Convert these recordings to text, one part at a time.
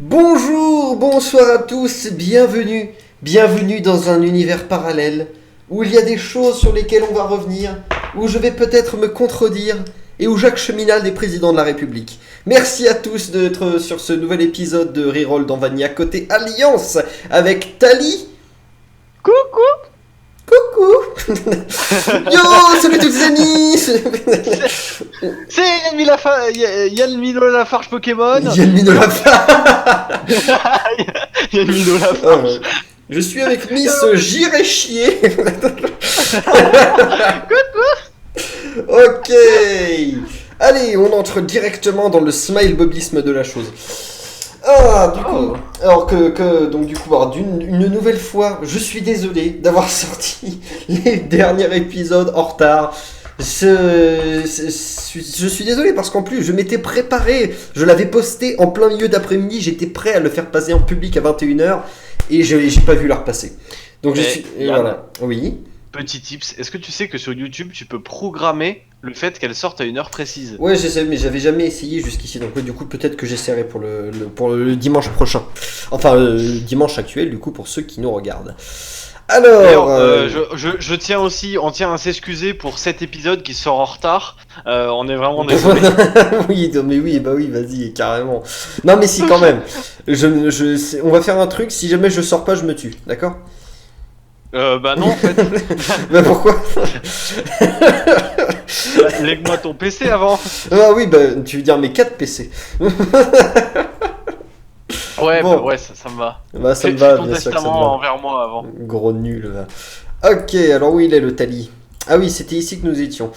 Bonjour, bonsoir à tous, bienvenue dans un univers parallèle où il y a des choses sur lesquelles on va revenir, où je vais peut-être me contredire et où Jacques Cheminade est président de la République. Merci à tous d'être sur ce nouvel épisode de Reroll dans Vanilla côté Alliance avec Tali. Coucou. Yo, salut toutes les amis. C'est Yann Mino Lafarge Pokémon. Yann Mino Lafarge. Yann Mino Lafarge. Je suis avec Miss J'irai chier. Ok. Allez, on entre directement dans le smile bobisme de la chose. Ah, du coup, une nouvelle fois, je suis désolé d'avoir sorti les derniers épisodes en retard. Je suis désolé parce qu'en plus, je m'étais préparé, je l'avais posté en plein milieu d'après-midi, j'étais prêt à le faire passer en public à 21h et j'ai pas vu l'heure passer. Donc voilà, oui. Petit tips, est-ce que tu sais que sur YouTube, tu peux programmer le fait qu'elle sorte à une heure précise? Ouais, je sais, mais j'avais jamais essayé jusqu'ici, donc du coup peut-être que j'essaierai pour le dimanche prochain. Enfin, le dimanche actuel, du coup, pour ceux qui nous regardent. Alors, je tiens aussi, on tient à s'excuser pour cet épisode qui sort en retard. On est vraiment désolé. oui, vas-y, carrément. Non, mais si, quand même. On va faire un truc, si jamais je sors pas, je me tue, d'accord? Bah non, en fait. Bah pourquoi? Lègue-moi ton PC avant. Ah oui, bah tu veux dire mes 4 PC. Ouais, bon. bah ouais, ça me va. Bah ça me Fais va, ton bien sûr que ça me testament va. envers moi avant. Gros nul, va. Ok, alors où il est le Tali? Ah oui, c'était ici que nous étions.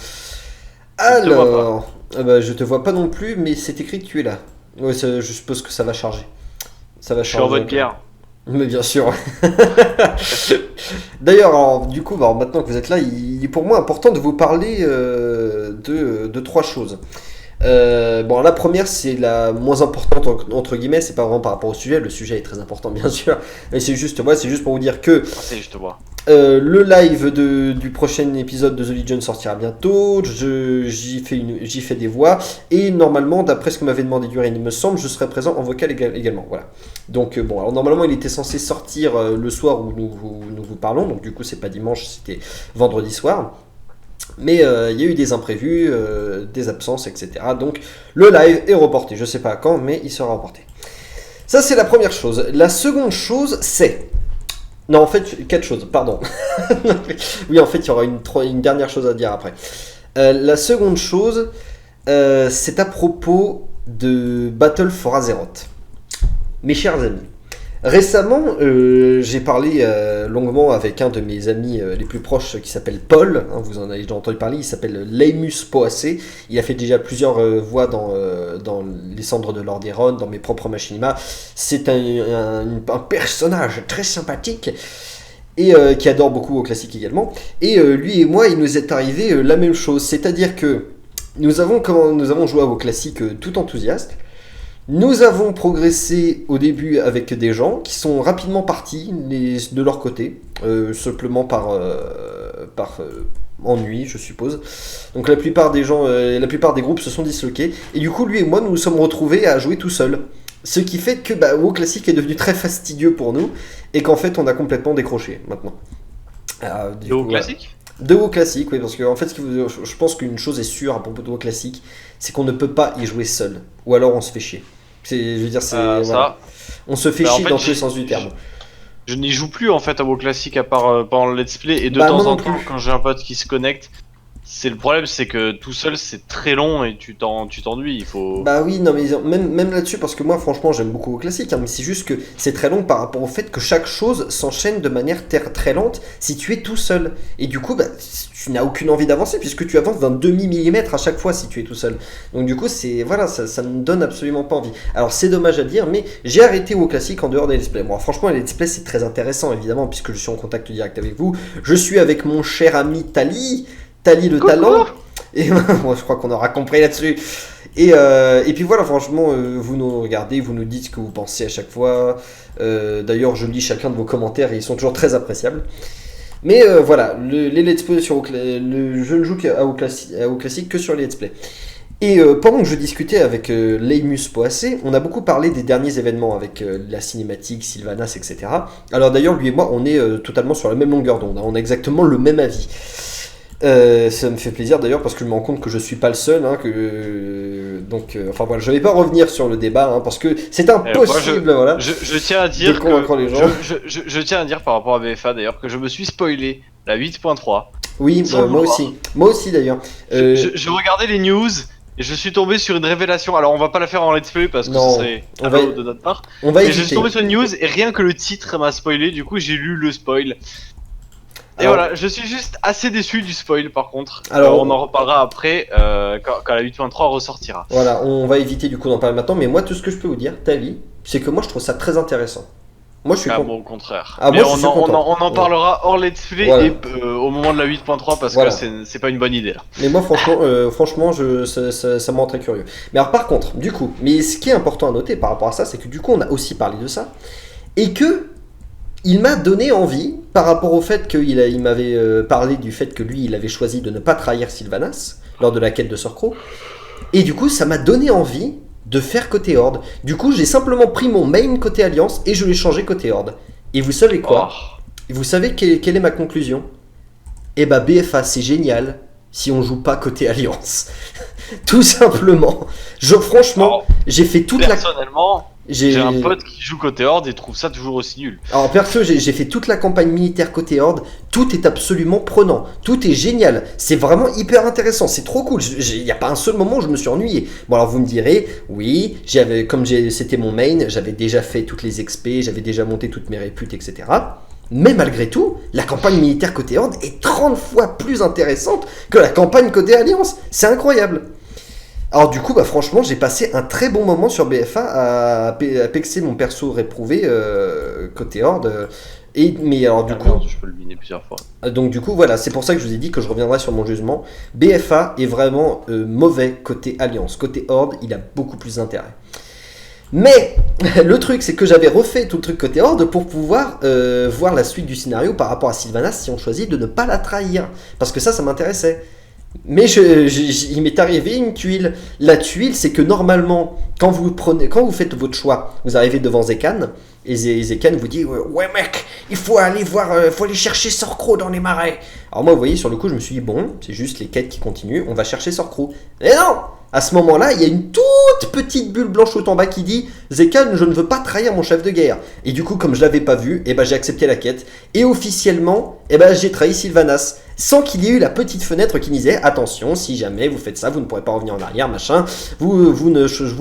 Alors, bah, je te vois pas non plus, mais c'est écrit que tu es là. Ouais, je suppose que ça va charger. Ça va Je suis charger. en votre guerre. Mais bien sûr. D'ailleurs, alors, du coup, alors, maintenant que vous êtes là, il est pour moi important de vous parler de 3 choses. Bon, la première, c'est la moins importante entre guillemets, c'est pas vraiment par rapport au sujet, le sujet est très important bien sûr, mais c'est juste pour vous dire que Je te vois. le live du prochain épisode de The Legion sortira bientôt, j'y fais des voix, et normalement, d'après ce que m'avait demandé Durin, il me semble, je serai présent en vocal également, voilà. Donc bon, alors normalement il était censé sortir le soir où nous vous parlons, donc du coup c'est pas dimanche, c'était vendredi soir. Mais il y a eu des imprévus, des absences, etc. Donc le live est reporté. Je sais pas quand, mais il sera reporté. Ça, c'est la première chose. La seconde chose, c'est... Non, en fait, 4 choses, pardon. Oui, en fait, il y aura une dernière chose à dire après. La seconde chose, c'est à propos de Battle for Azeroth. Mes chers amis, récemment, j'ai parlé longuement avec un de mes amis les plus proches qui s'appelle Paul, hein, vous en avez déjà entendu parler, il s'appelle Leimus Poacé, il a fait déjà plusieurs voix dans Les Cendres de Lordaeron, dans mes propres machinimas, c'est un personnage très sympathique et qui adore beaucoup au classique également, et lui et moi, il nous est arrivé la même chose, c'est-à-dire que nous avons joué au classique tout enthousiaste. Nous avons progressé au début avec des gens qui sont rapidement partis de leur côté, simplement par ennui, je suppose. Donc la plupart des gens, la plupart des groupes se sont disloqués, et du coup lui et moi nous nous sommes retrouvés à jouer tout seuls. Ce qui fait que WoW Classic est devenu très fastidieux pour nous, et qu'en fait on a complètement décroché maintenant. De WoW Classic ? De WoW Classic, oui, parce que en fait, je pense qu'une chose est sûre à propos de WoW Classic, c'est qu'on ne peut pas y jouer seul, ou alors on se fait chier. Je veux dire, voilà. On se fait chier dans tous les sens du terme. Je n'y joue plus en fait à WoW Classic à part pendant le let's play, et de temps en temps quand j'ai un pote qui se connecte. C'est le problème, c'est que tout seul c'est très long et tu t'ennuies, il faut... Bah oui, non mais même là-dessus, parce que moi franchement j'aime beaucoup au classique, hein, mais c'est juste que c'est très long par rapport au fait que chaque chose s'enchaîne de manière très lente si tu es tout seul. Et du coup, bah, tu n'as aucune envie d'avancer puisque tu avances d'un demi-millimètre à chaque fois si tu es tout seul. Donc du coup, voilà, ça ne donne absolument pas envie. Alors c'est dommage à dire, mais j'ai arrêté au classique en dehors des let's play. Bon, franchement, les let's play c'est très intéressant évidemment puisque je suis en contact direct avec vous. Je suis avec mon cher ami Tali le Coucou. Talent, et moi je crois qu'on aura compris là-dessus. Et puis voilà, franchement, vous nous regardez, vous nous dites ce que vous pensez à chaque fois. D'ailleurs, je lis chacun de vos commentaires et ils sont toujours très appréciables. Mais voilà, les let's play je ne joue au classique que sur les let's play. Et pendant que je discutais avec Leimus Poissé, on a beaucoup parlé des derniers événements avec la cinématique, Sylvanas, etc. Alors d'ailleurs, lui et moi, on est totalement sur la même longueur d'onde, hein. On a exactement le même avis. Ça me fait plaisir d'ailleurs parce que je me rends compte que je suis pas le seul, hein, enfin voilà, je vais pas revenir sur le débat, hein, parce que c'est impossible. Voilà, je tiens à dire que les gens. Je tiens à dire par rapport à BFA d'ailleurs que je me suis spoilé la 8.3. Oui, moi aussi d'ailleurs. Je regardais les news et je suis tombé sur une révélation. Alors on va pas la faire en let's play parce que ce serait de notre part. Mais je suis tombé sur une news et rien que le titre m'a spoilé. Du coup j'ai lu le spoil. Et alors, voilà, je suis juste assez déçu du spoil par contre. Alors, on en reparlera après quand la 8.3 ressortira. Voilà, on va éviter du coup d'en parler maintenant. Mais moi, tout ce que je peux vous dire, Tali, c'est que moi je trouve ça très intéressant. Moi je suis content. Bon, au contraire. Mais moi, on en parlera hors let's play et au moment de la 8.3 parce que c'est pas une bonne idée là. Mais moi franchement ça me rend très curieux. Mais alors par contre, du coup, mais ce qui est important à noter par rapport à ça, c'est que du coup on a aussi parlé de ça. Et que il m'a donné envie, par rapport au fait qu'il m'avait parlé du fait que lui, il avait choisi de ne pas trahir Sylvanas lors de la quête de Sorcro. Et du coup, ça m'a donné envie de faire côté Horde. Du coup, j'ai simplement pris mon main côté Alliance et je l'ai changé côté Horde. Et vous savez quoi ? Vous savez quelle est ma conclusion ? Eh bah, BFA, c'est génial si on joue pas côté Alliance. Tout simplement. Franchement, j'ai fait toute personnellement, j'ai un pote qui joue côté Horde et trouve ça toujours aussi nul. Alors perso, j'ai fait toute la campagne militaire côté Horde. Tout est absolument prenant. Tout est génial. C'est vraiment hyper intéressant. C'est trop cool. Il n'y a pas un seul moment où je me suis ennuyé. Bon alors vous me direz, oui, c'était mon main, j'avais déjà fait toutes les XP, j'avais déjà monté toutes mes réputes, etc. Mais malgré tout, la campagne militaire côté Horde est 30 fois plus intéressante que la campagne côté Alliance. C'est incroyable. Alors du coup, franchement, j'ai passé un très bon moment sur BFA à pexer mon perso réprouvé côté Horde. Mais alors du coup, je peux le miner plusieurs fois. Donc du coup, voilà, c'est pour ça que je vous ai dit que je reviendrai sur mon jugement. BFA est vraiment mauvais côté Alliance. Côté Horde, il a beaucoup plus d'intérêt. Mais le truc, c'est que j'avais refait tout le truc côté Horde pour pouvoir voir la suite du scénario par rapport à Sylvanas si on choisit de ne pas la trahir. Parce que ça m'intéressait. Mais il m'est arrivé une tuile. La tuile, c'est que normalement, quand vous faites votre choix, vous arrivez devant Zekan, et Zekan vous dit ouais mec, il faut aller chercher Sorcro dans les marais. Alors moi, vous voyez, sur le coup, je me suis dit bon, c'est juste les quêtes qui continuent, on va chercher Sorcro. Et non, à ce moment-là, il y a une toute petite bulle blanche tout en bas qui dit Zekan, je ne veux pas trahir mon chef de guerre. Et du coup, comme je l'avais pas vu, j'ai accepté la quête. Et officiellement, j'ai trahi Sylvanas. Sans qu'il y ait eu la petite fenêtre qui disait attention, si jamais vous faites ça, vous ne pourrez pas revenir en arrière, machin. Vous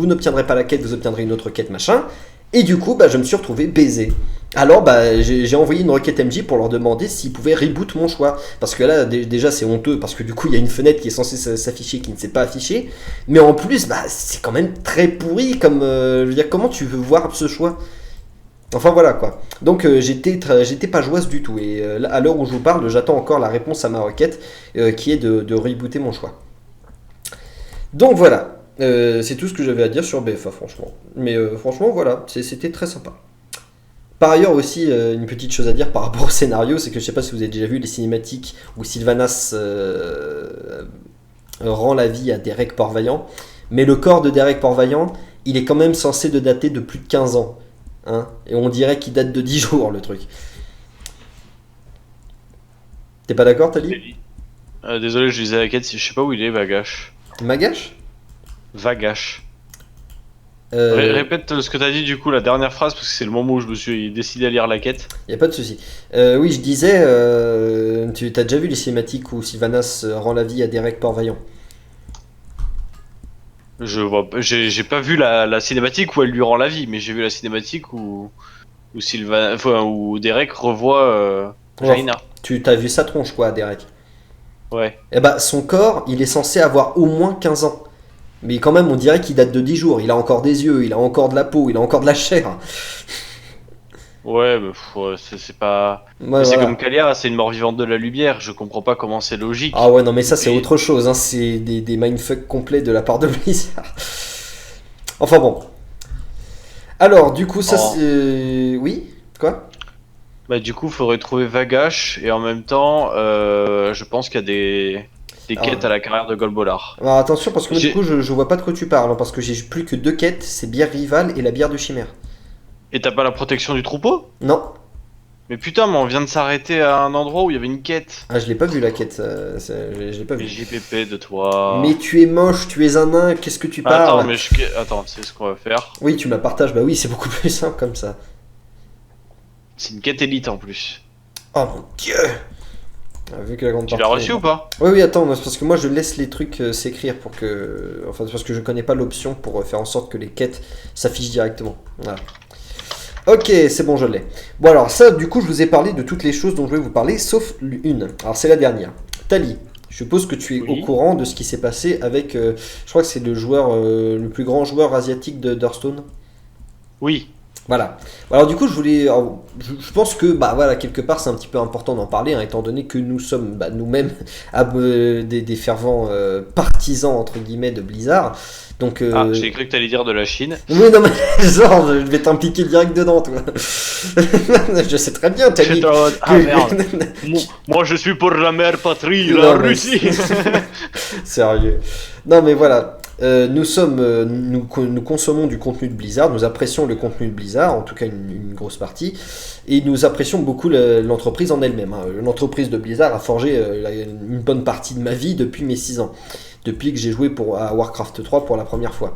n'obtiendrez pas la quête, vous obtiendrez une autre quête, machin. Et du coup, je me suis retrouvé baisé. Alors, j'ai envoyé une requête MJ pour leur demander s'ils pouvaient reboot mon choix. Parce que là, déjà, c'est honteux, parce que du coup, il y a une fenêtre qui est censée s'afficher qui ne s'est pas affichée. Mais en plus, c'est quand même très pourri, comme... je veux dire, comment tu veux voir ce choix ? Enfin voilà quoi. Donc j'étais pas joyeuse du tout. Et à l'heure où je vous parle, j'attends encore la réponse à ma requête qui est de rebooter mon choix. Donc voilà. C'est tout ce que j'avais à dire sur BFA franchement. Mais franchement voilà, c'était très sympa. Par ailleurs aussi, une petite chose à dire par rapport au scénario, c'est que je sais pas si vous avez déjà vu les cinématiques où Sylvanas rend la vie à Derek Port-Vaillant. Mais le corps de Derek Port-Vaillant, il est quand même censé de dater de plus de 15 ans. Hein, et on dirait qu'il date de 10 jours le truc. T'es pas d'accord, Tali ? Désolé, je lisais la quête, je sais pas où il est, Vagache. Magache ? Vagache. Répète ce que t'as dit du coup, la dernière phrase, parce que c'est le moment où je me suis décidé à lire la quête. Y a pas de souci. Oui, je disais, tu as déjà vu les cinématiques où Sylvanas rend la vie à Derek Port-Vaillant ? J'ai pas vu la cinématique où elle lui rend la vie, mais j'ai vu la cinématique où Derek revoit Jaina. Tu t'as vu sa tronche quoi, Derek ? Ouais. Eh son corps, il est censé avoir au moins 15 ans. Mais quand même, on dirait qu'il date de 10 jours. Il a encore des yeux, il a encore de la peau, il a encore de la chair. Ouais, mais c'est pas... Ouais, c'est comme Kalia, c'est une mort vivante de la lumière, je comprends pas comment c'est logique. Ah ouais, non mais ça c'est autre chose, hein. C'est des mindfuck complets de la part de Blizzard. Enfin bon. Alors, du coup, ça c'est... Oui ? Quoi ? Du coup, faudrait trouver Vagache, et en même temps, je pense qu'il y a des... Des quêtes à la carrière de Golbolard. Alors attention, parce que moi, du coup, je vois pas de quoi tu parles, hein, parce que j'ai plus que 2 quêtes, c'est bière rivale et la bière de chimère. Et t'as pas la protection du troupeau? Non. Mais putain, mais on vient de s'arrêter à un endroit où il y avait une quête. Ah, je l'ai pas vu la quête, je l'ai pas vu. Mais JPP de toi. Mais tu es moche, tu es un nain, qu'est-ce que tu parles? Attends, c'est ce qu'on va faire. Oui, tu me la partages, bah oui, c'est beaucoup plus simple comme ça. C'est une quête élite en plus. Oh mon dieu! Vu que la grande tu l'as reçu ou pas? Oui, attends, parce que moi je laisse les trucs s'écrire pour que. Enfin, parce que je connais pas l'option pour faire en sorte que les quêtes s'affichent directement. Voilà. Ok, c'est bon, je l'ai. Bon, alors ça, du coup, je vous ai parlé de toutes les choses dont je vais vous parler, sauf une. Alors, c'est la dernière. Tali, je suppose que tu es au courant de ce qui s'est passé avec. Je crois que c'est le plus grand joueur asiatique de Hearthstone. Oui. Voilà. Alors du coup, je pense que voilà, quelque part, c'est un petit peu important d'en parler, hein, étant donné que nous sommes nous-mêmes des fervents partisans entre guillemets de Blizzard. Donc, j'ai cru que t'allais dire de la Chine. Oui, non, mais genre, je vais t'impliquer direct dedans, toi. Je sais très bien, t'as dit. Merde. Moi, je suis pour la mère patrie, la Russie. Sérieux. Non, mais voilà. Nous consommons du contenu de Blizzard, nous apprécions le contenu de Blizzard, en tout cas une grosse partie, et nous apprécions beaucoup l'entreprise en elle-même. Hein. L'entreprise de Blizzard a forgé une bonne partie de ma vie depuis mes 6 ans, depuis que j'ai joué à Warcraft 3 pour la première fois.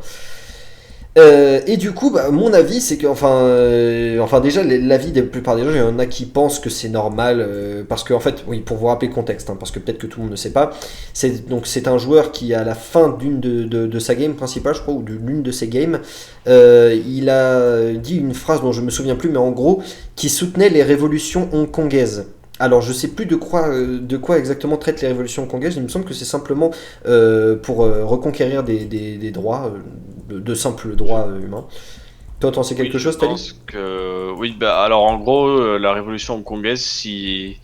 Et du coup, mon avis, c'est que, enfin déjà, l'avis de la plupart des gens, il y en a qui pensent que c'est normal, parce que, en fait, oui, pour vous rappeler le contexte, hein, parce que peut-être que tout le monde ne sait pas, c'est un joueur qui, à la fin d'une de sa game principale, je crois, ou de l'une de ses games, il a dit une phrase dont je me souviens plus, mais en gros, qui soutenait les révolutions hongkongaises. Alors, je sais plus de quoi exactement traitent les révolutions hongkongaises. Il me semble que c'est simplement pour reconquérir des droits, de simples droits humains. Toi, t'en sais quelque chose, Tali ? Je pense que oui. Alors, en gros, la révolution hongkongaise, je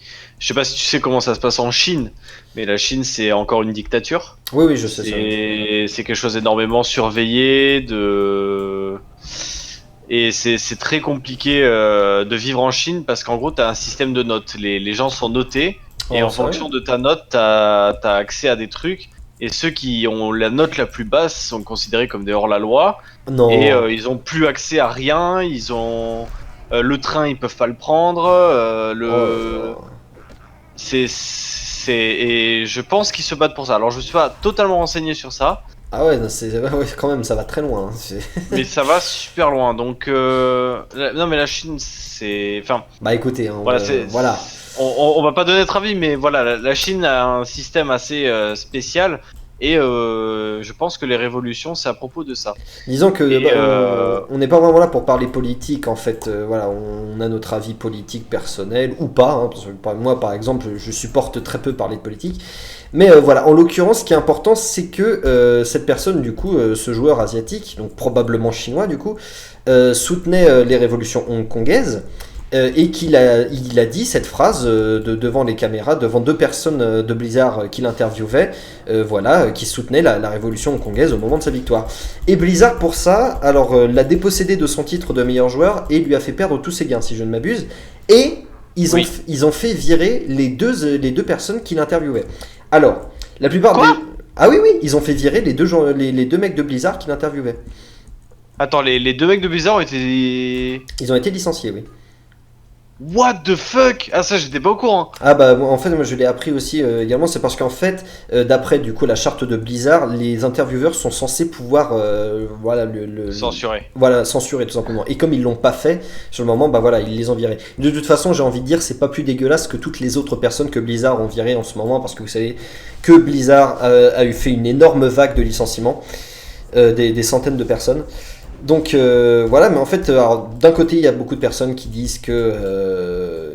sais pas si tu sais comment ça se passe en Chine, mais la Chine, c'est encore une dictature. Oui, je sais ça. C'est quelque chose d'énormément surveillé, et c'est très compliqué de vivre en Chine parce qu'en gros, tu as un système de notes. Les gens sont notés et en fonction de ta note, tu as accès à des trucs. Et ceux qui ont la note la plus basse sont considérés comme des hors-la-loi. Non. Et ils ont plus accès à rien. Ils ont le train, ils peuvent pas le prendre. Et je pense qu'ils se battent pour ça. Alors je suis pas totalement renseigné sur ça. Ah ouais, quand même, ça va très loin. Hein. Mais ça va super loin. Donc non, mais la Chine, c'est. Enfin. Bah écoutez, hein, voilà. On va pas donner notre avis, mais voilà, la Chine a un système assez spécial. Et je pense que les révolutions, c'est à propos de ça. Disons que on n'est pas vraiment là pour parler politique, en fait. Voilà, on a notre avis politique personnel ou pas. Hein, parce que moi, par exemple, je supporte très peu parler de politique. Mais voilà, en l'occurrence, ce qui est important, c'est que cette personne, du coup, ce joueur asiatique, donc probablement chinois, du coup, soutenait les révolutions hongkongaises. Et il a dit cette phrase devant les caméras, devant 2 personnes de Blizzard qui l'interviewaient, qui soutenaient la révolution hongkongaise au moment de sa victoire. Et Blizzard, pour ça, alors l'a dépossédé de son titre de meilleur joueur et lui a fait perdre tous ses gains, si je ne m'abuse. Et ils ont fait virer les deux personnes qui l'interviewaient. Alors, la plupart des... Ah oui, ils ont fait virer les deux mecs de Blizzard qui l'interviewaient. Attends, les 2 mecs de Blizzard ont été... Ils ont été licenciés, oui. What the fuck? Ah ça j'étais pas au courant. Ah bah en fait moi je l'ai appris aussi également, c'est parce qu'en fait d'après du coup la charte de Blizzard, les intervieweurs sont censés pouvoir censurer. Voilà, censurer tout simplement. Et comme ils l'ont pas fait sur le moment, ils les ont virés. De toute façon, j'ai envie de dire, c'est pas plus dégueulasse que toutes les autres personnes que Blizzard ont virées en ce moment, parce que vous savez que Blizzard a eu fait une énorme vague de licenciements, des centaines de personnes. Donc voilà, mais en fait, d'un côté, il y a beaucoup de personnes qui disent que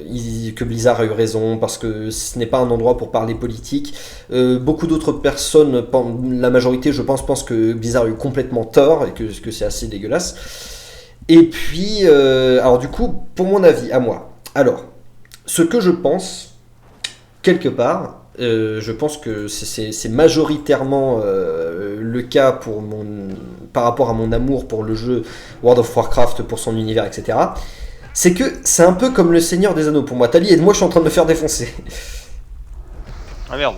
Blizzard a eu raison parce que ce n'est pas un endroit pour parler politique. Beaucoup d'autres personnes, la majorité, je pense que Blizzard a eu complètement tort et que c'est assez dégueulasse. Et puis, alors du coup, pour mon avis, à moi, alors, ce que je pense, quelque part, je pense que c'est majoritairement le cas par rapport à mon amour pour le jeu World of Warcraft, pour son univers, etc. C'est que c'est un peu comme le Seigneur des Anneaux pour moi. Tali, et moi je suis en train de me faire défoncer. Ah merde.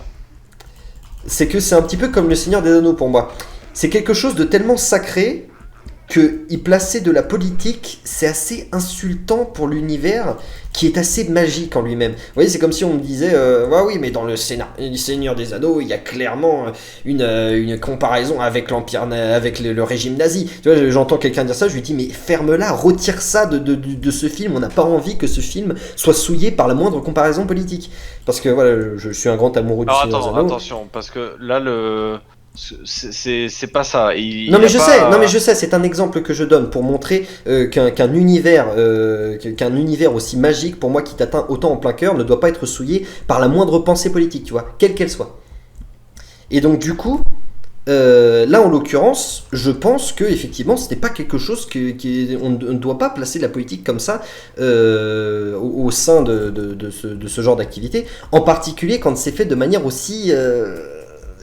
c'est que c'est un petit peu comme le Seigneur des Anneaux pour moi. C'est quelque chose de tellement sacré que y placer de la politique, c'est assez insultant pour l'univers qui est assez magique en lui-même. Vous voyez, c'est comme si on me disait oui, mais dans le Seigneur des Anneaux, il y a clairement une comparaison avec l'Empire, avec le régime nazi. Tu vois, j'entends quelqu'un dire ça, je lui dis mais ferme-la, retire ça de ce film. On n'a pas envie que ce film soit souillé par la moindre comparaison politique. Parce que voilà, je suis un grand amoureux du Seigneur des Anneaux. Attention, parce que là c'est pas ça. Non mais je sais, c'est un exemple que je donne pour montrer qu'un univers aussi magique pour moi qui t'atteint autant en plein cœur ne doit pas être souillé par la moindre pensée politique, tu vois, quelle qu'elle soit. Et donc du coup, là en l'occurrence, je pense que effectivement, c'était pas quelque chose on ne doit pas placer la politique comme ça au sein de ce genre d'activité, en particulier quand c'est fait de manière aussi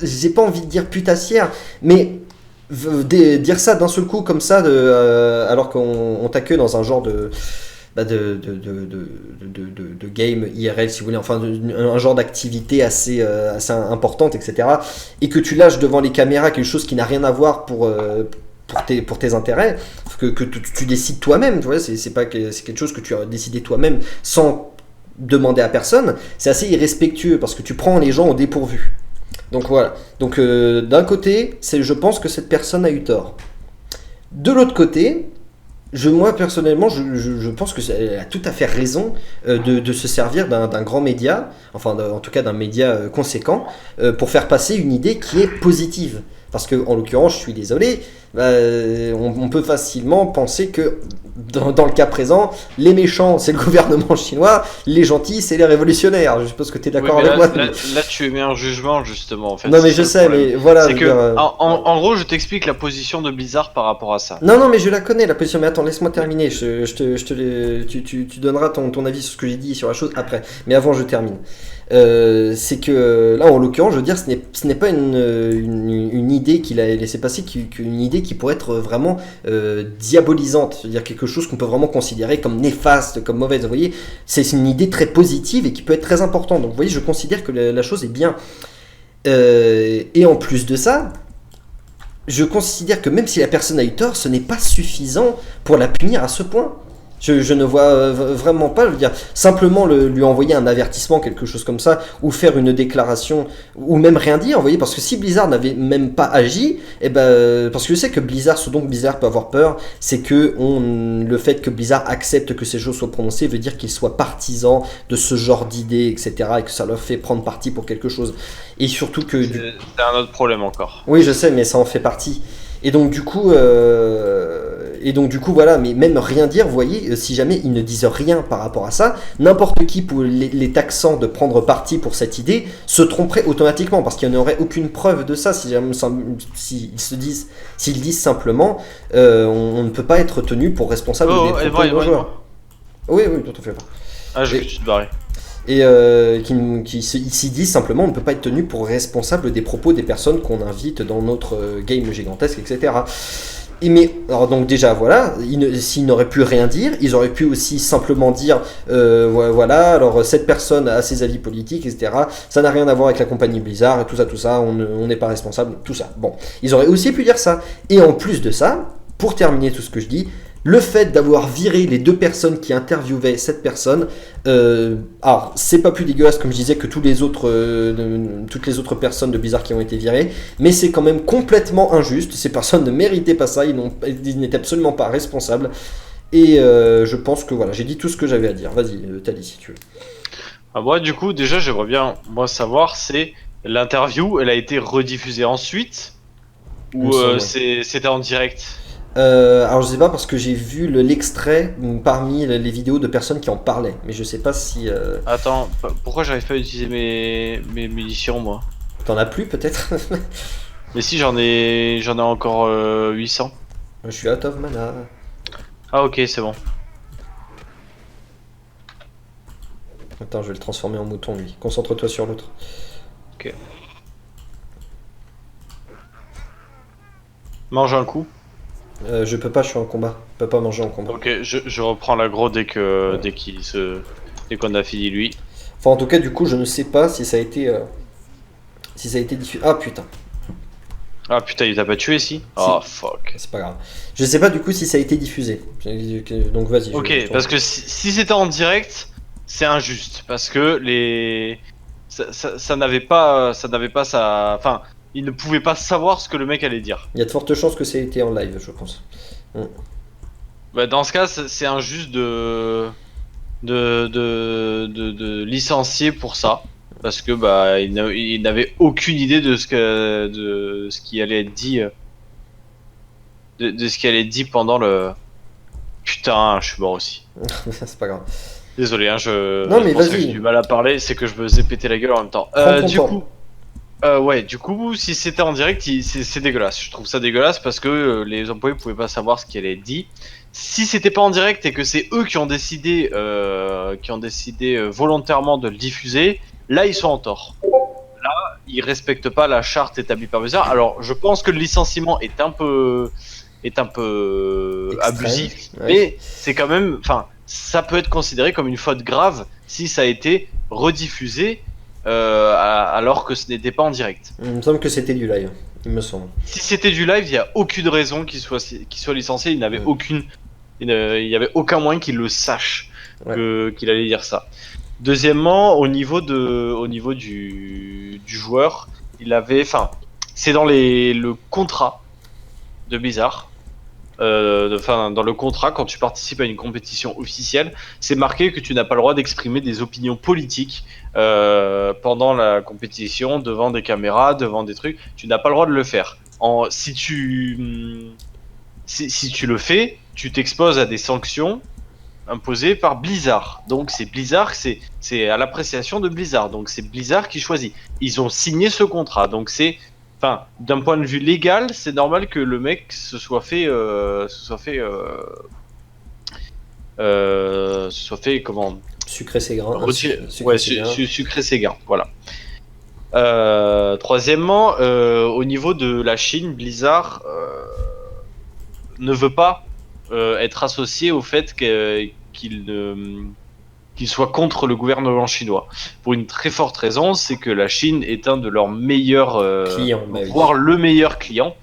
j'ai pas envie de dire putassière, mais dire ça d'un seul coup comme ça, alors qu'on t'accueille dans un genre de game IRL, si vous voulez, enfin un genre d'activité assez importante, etc. Et que tu lâches devant les caméras quelque chose qui n'a rien à voir pour tes intérêts, que tu décides toi-même, tu vois, c'est quelque chose que tu as décidé toi-même sans demander à personne, c'est assez irrespectueux parce que tu prends les gens au dépourvu. Donc voilà. Donc d'un côté, je pense que cette personne a eu tort. De l'autre côté, moi personnellement, je pense qu'elle a tout à fait raison de se servir d'un grand média, enfin en tout cas d'un média conséquent, pour faire passer une idée qui est positive. Parce que en l'occurrence, je suis désolé, on peut facilement penser que dans le cas présent, les méchants c'est le gouvernement chinois, les gentils c'est les révolutionnaires. Je suppose que tu es d'accord avec moi. Là tu émets un jugement justement en fait. Non mais je sais, mais voilà. C'est que en gros je t'explique la position de Blizzard par rapport à ça. Non mais je la connais la position, mais attends, laisse-moi terminer. Tu donneras ton avis sur ce que j'ai dit sur la chose après. Mais avant je termine. C'est que là en l'occurrence je veux dire ce n'est pas une idée qu'il a laissé passer, qu'une idée qui pourrait être vraiment diabolisante, c'est-à-dire quelque chose qu'on peut vraiment considérer comme néfaste, comme mauvaise. Vous voyez, c'est une idée très positive et qui peut être très importante. Donc vous voyez, je considère que la chose est bien. Et en plus de ça, je considère que même si la personne a eu tort, ce n'est pas suffisant pour la punir à ce point. Je ne vois vraiment pas, je veux dire, simplement lui envoyer un avertissement, quelque chose comme ça, ou faire une déclaration, ou même rien dire, vous voyez, parce que si Blizzard n'avait même pas agi, parce que je sais que Blizzard, ce dont Blizzard peut avoir peur, c'est que le fait que Blizzard accepte que ces choses soient prononcées veut dire qu'ils soient partisans de ce genre d'idées, etc., et que ça leur fait prendre parti pour quelque chose. Et surtout que... C'est un autre problème encore. Oui, je sais, mais ça en fait partie. Et donc du coup voilà, mais même rien dire, vous voyez, si jamais ils ne disent rien par rapport à ça, n'importe qui, pour les taxant de prendre parti pour cette idée, se tromperait automatiquement, parce qu'il n'y aurait aucune preuve de ça. S'ils disent simplement, on ne peut pas être tenu pour responsable des propos de nos joueurs. Oui, tout à fait. Ah, je vais te barrer. Et s'y disent simplement on ne peut pas être tenu pour responsable des propos des personnes qu'on invite dans notre game gigantesque, etc. Alors donc déjà voilà, s'ils n'auraient pu rien dire, ils auraient pu aussi simplement dire voilà, alors cette personne a ses avis politiques, etc. Ça n'a rien à voir avec la compagnie Blizzard, et tout ça, on n'est pas responsable, tout ça. Bon, ils auraient aussi pu dire ça. Et en plus de ça, pour terminer tout ce que je dis, le fait d'avoir viré les deux personnes qui interviewaient cette personne, alors c'est pas plus dégueulasse comme je disais que toutes les autres personnes de Blizzard qui ont été virées, mais c'est quand même complètement injuste. Ces personnes ne méritaient pas ça, ils n'étaient absolument pas responsables. Et je pense que voilà, j'ai dit tout ce que j'avais à dire. Vas-y, Tali, si tu veux. Moi, du coup, déjà, j'aimerais bien savoir, c'est l'interview, elle a été rediffusée ensuite ou c'était en direct? Alors je sais pas, parce que j'ai vu l'extrait parmi les vidéos de personnes qui en parlaient, mais je sais pas si... Attends, pourquoi j'arrive pas à utiliser mes munitions, moi? T'en as plus peut-être? Mais si, j'en ai encore 800. Je suis out of mana. Ah ok, c'est bon. Attends, je vais le transformer en mouton lui. Concentre-toi sur l'autre. Ok. Mange un coup. Je peux pas, je suis en combat. Je peux pas manger en combat. Ok, je reprends l'aggro dès qu'on a fini lui. Enfin, en tout cas, du coup, je ne sais pas si ça a été Si ça a été diffusé. Ah putain. Ah putain, il t'a pas tué si. Oh fuck. C'est pas grave. Je sais pas du coup si ça a été diffusé. Donc vas-y. Ok, parce que si c'était en direct, c'est injuste. Parce que les. Ça n'avait pas sa. Enfin, il ne pouvait pas savoir ce que le mec allait dire. Il y a de fortes chances que ça ait été en live, je pense. Bah, dans ce cas, c'est injuste de licencier pour ça. Parce que bah il n'avait aucune idée de ce qui allait être dit de ce qui allait être dit pendant le putain je suis mort aussi. C'est pas grave. Désolé hein non mais vas-y. J'ai du mal à parler, c'est que je me faisais péter la gueule en même temps. Du coup si c'était en direct c'est dégueulasse. Je trouve ça dégueulasse parce que les employés pouvaient pas savoir ce qui allait être dit. Si c'était pas en direct et que c'est eux qui ont décidé volontairement de le diffuser, là ils sont en tort. Là, ils respectent pas la charte établie par Blizzard. Alors, je pense que le licenciement est un peu extrême, abusif, ouais. Mais c'est quand même, enfin, ça peut être considéré comme une faute grave si ça a été rediffusé alors que ce n'était pas en direct. Il me semble que c'était du live, il me semble. Si c'était du live, il y a aucune raison qu'il soit licencié. Il n'avait il y avait aucun moyen qu'il le sache qu'il allait dire ça. Deuxièmement, au niveau du joueur, il avait, enfin, c'est dans le contrat de Blizzard, dans le contrat, quand tu participes à une compétition officielle, c'est marqué que tu n'as pas le droit d'exprimer des opinions politiques pendant la compétition, devant des caméras, devant des trucs. Tu n'as pas le droit de le faire. Si tu le fais, tu t'exposes à des sanctions imposées par Blizzard. Donc c'est Blizzard, c'est à l'appréciation de Blizzard. Donc c'est Blizzard qui choisit. Ils ont signé ce contrat. Donc c'est, enfin, d'un point de vue légal, c'est normal que le mec se soit fait comment, sucrer ses grains. Sucrer ses gains. Voilà. Troisièmement, au niveau de la Chine, Blizzard ne veut pas être associé au fait qu'il soit contre le gouvernement chinois. Pour une très forte raison, c'est que la Chine est un de leurs meilleurs clients, voire le meilleur client,